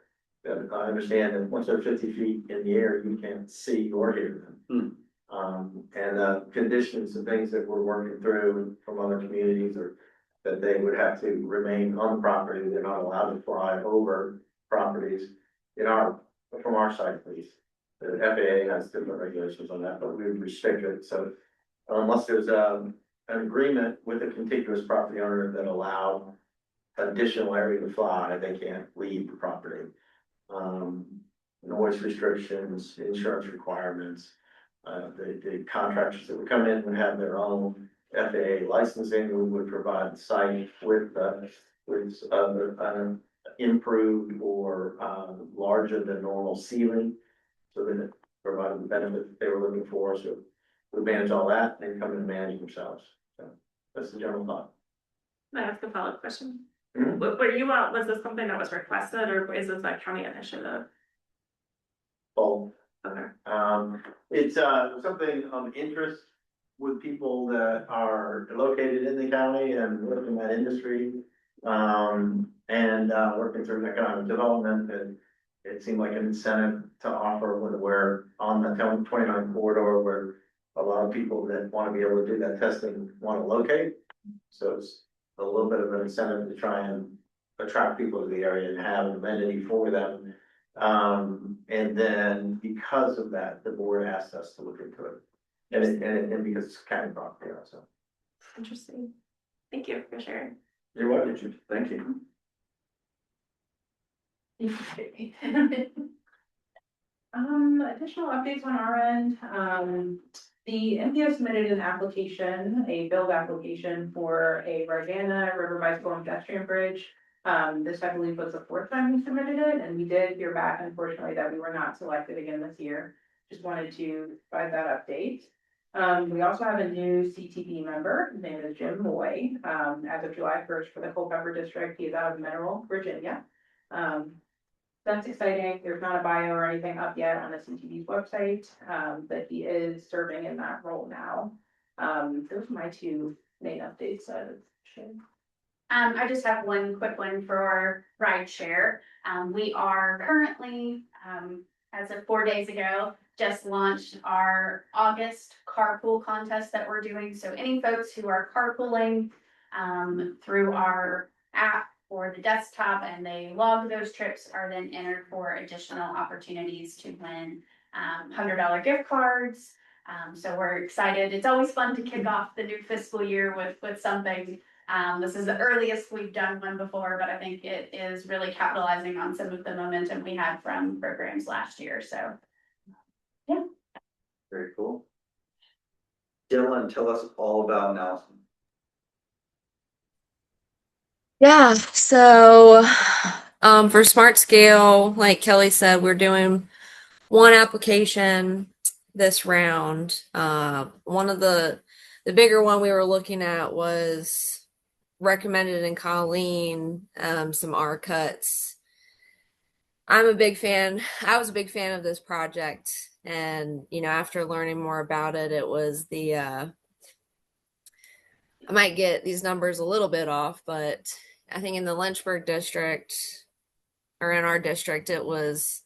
I understand that once they're 50 feet in the air, you can't see or hear them. And conditions and things that we're working through from other communities are that they would have to remain on the property. They're not allowed to fly over properties from our side at least. The FAA has different regulations on that, but we would restrict it. So unless there's an agreement with a contiguous property owner that allowed additional area to fly, they can't leave the property. Noise restrictions, insurance requirements. The contractors that would come in would have their own FAA licensing. We would provide the site with improved or larger than normal ceiling, so that it provided the benefit that they were looking for. So we manage all that, and they come in and manage themselves. So that's the general thought. Can I ask a follow-up question? Mhm. Was this something that was requested, or is this a county initiative? Both. Okay. It's something of interest with people that are located in the county and work in that industry. Working through economic development, and it seemed like an incentive to offer when we're on the 29 corridor, where a lot of people that want to be able to do that testing want to locate. So it's a little bit of an incentive to try and attract people to the area and have an amenity for them. And then because of that, the board asked us to look into it. And because it's county property also. Interesting. Thank you for sharing. You're welcome. Thank you. Additional updates on our end, the NPO submitted an application, a build application for a Ragana River Bicycle and Pedestrian Bridge. This I believe was the fourth time we submitted it, and we did hear back unfortunately that we were not selected again this year. Just wanted to provide that update. We also have a new CTP member, his name is Jim Moy, as of July 1st for the Culpeper District. He is out of Mineral, Virginia. That's exciting. There's not a bio or anything up yet on the CTP's website, but he is serving in that role now. Those are my two main updates. I just have one quick one for our ride share. We are currently, as of 4 days ago, just launched our August carpool contest that we're doing. So any folks who are carpooling through our app for the desktop, and they log those trips are then entered for additional opportunities to win $100 gift cards. So we're excited. It's always fun to kick off the new fiscal year with something. This is the earliest we've done one before, but I think it is really capitalizing on some of the momentum we had from programs last year. So yeah. Very cool. Dylan, tell us all about Nelson. Yeah, so for Smart Scale, like Kelly said, we're doing one application this round. One of the bigger one we were looking at was recommended in Colleen, some R cuts. I'm a big fan. I was a big fan of this project, and after learning more about it, it was the I might get these numbers a little bit off, but I think in the Lynchburg district, or in our district, it was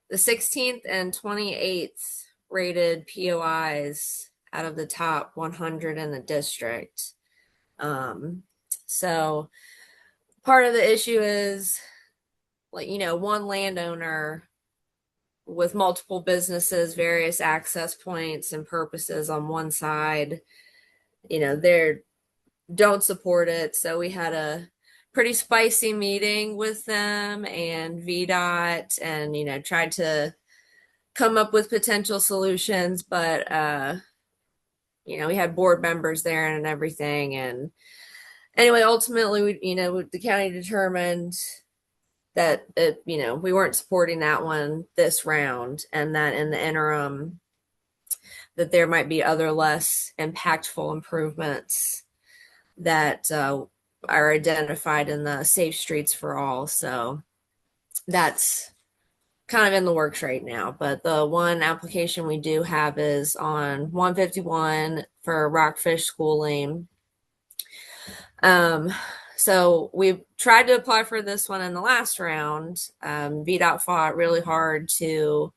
the 16th and 28th rated POIs out of the top 100 in the district. So part of the issue is, one landowner with multiple businesses, various access points and purposes on one side, they don't support it. So we had a pretty spicy meeting with them and VDOT, and tried to come up with potential solutions, but we had board members there and everything. And anyway, ultimately, the county determined that we weren't supporting that one this round, and that in the interim that there might be other less impactful improvements that are identified in the Safe Streets for All. So that's kind of in the works right now. But the one application we do have is on 151 for Rockfish Schooling. So we tried to apply for this one in the last round. VDOT fought really hard to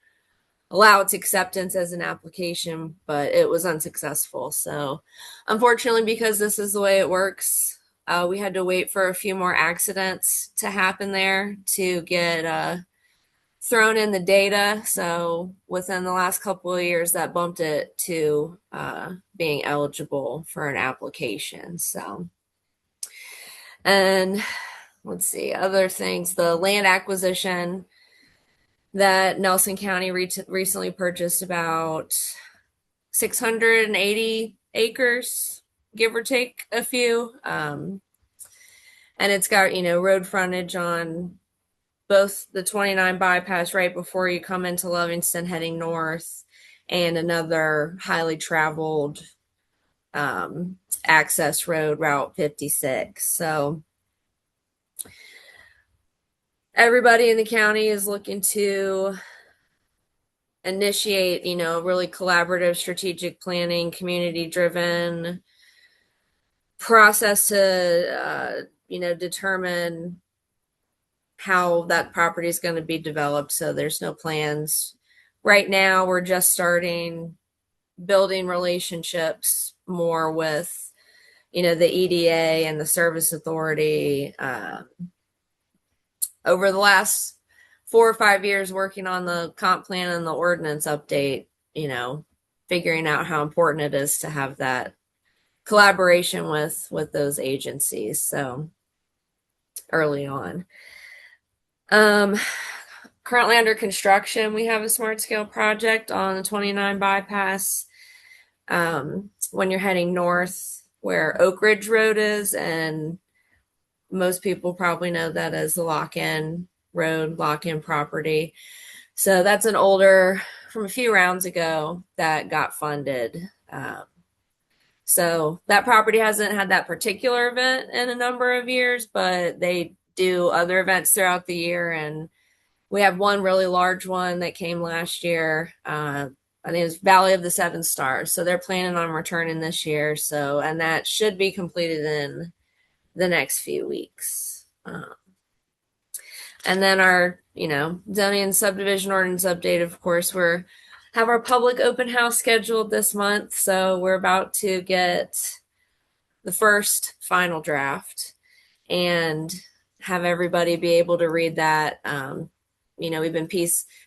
allow its acceptance as an application, but it was unsuccessful. So unfortunately, because this is the way it works, we had to wait for a few more accidents to happen there to get thrown in the data. So within the last couple of years, that bumped it to being eligible for an application. So, and let's see, other things, the land acquisition that Nelson County recently purchased, about 680 acres, give or take a few. And it's got, road frontage on both the 29 bypass right before you come into Livingston heading north, and another highly traveled access road, Route 56. So everybody in the county is looking to initiate, really collaborative strategic planning, community driven process to, determine how that property is going to be developed. So there's no plans right now. We're just starting building relationships more with, the EDA and the service authority. Over the last 4 or 5 years working on the comp plan and the ordinance update, figuring out how important it is to have that collaboration with those agencies. So early on. Currently under construction, we have a smart scale project on the 29 bypass. When you're heading north where Oak Ridge Road is, and most people probably know that as the lock-in road, lock-in property. So that's an older, from a few rounds ago, that got funded. So that property hasn't had that particular event in a number of years, but they do other events throughout the year. And we have one really large one that came last year. I think it's Valley of the Seven Stars. So they're planning on returning this year. So, and that should be completed in the next few weeks. And then our, zoning and subdivision ordinance update, of course, have our public open house scheduled this month. So we're about to get the first final draft. And have everybody be able to read that. We've been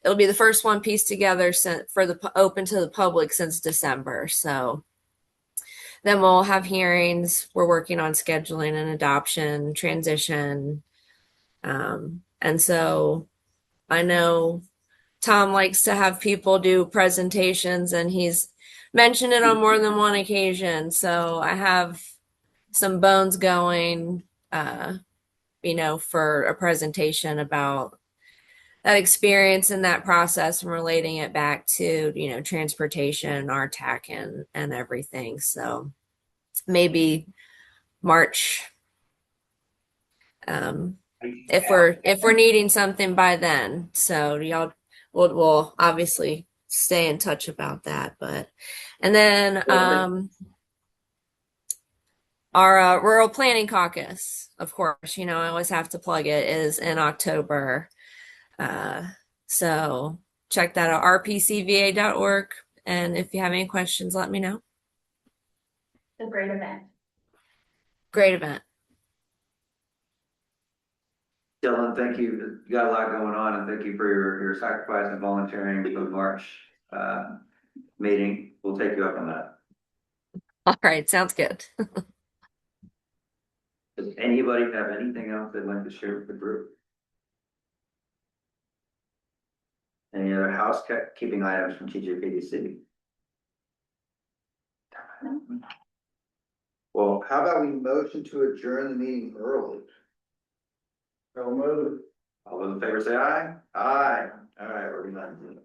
it'll be the first one pieced together for the open to the public since December. So then we'll have hearings. We're working on scheduling an adoption transition. And so I know Tom likes to have people do presentations, and he's mentioned it on more than one occasion. So I have some bones going, for a presentation about that experience and that process and relating it back to, transportation, RTAC and everything. So maybe March, if we're needing something by then. So y'all we'll obviously stay in touch about that. And then our rural planning caucus, of course, I always have to plug it, is in October. So check that out, rpcva.org. And if you have any questions, let me know. It's a great event. Great event. Dylan, thank you. You got a lot going on, and thank you for your sacrifice and volunteering for the March meeting. We'll take you up on that. All right, sounds good. Does anybody have anything else they'd like to share with the group? Any other housekeeping items from TJPDC? Well, how about we motion to adjourn the meeting early? So move. All those in favor say aye. Aye. All right, we're done.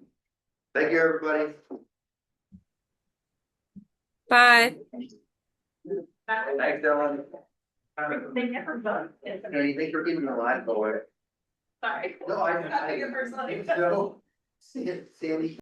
Thank you, everybody. Bye. Thanks, Dylan. They never vote. You think you're keeping the line, boy? Sorry. No, I. Your first line. So, Sandy.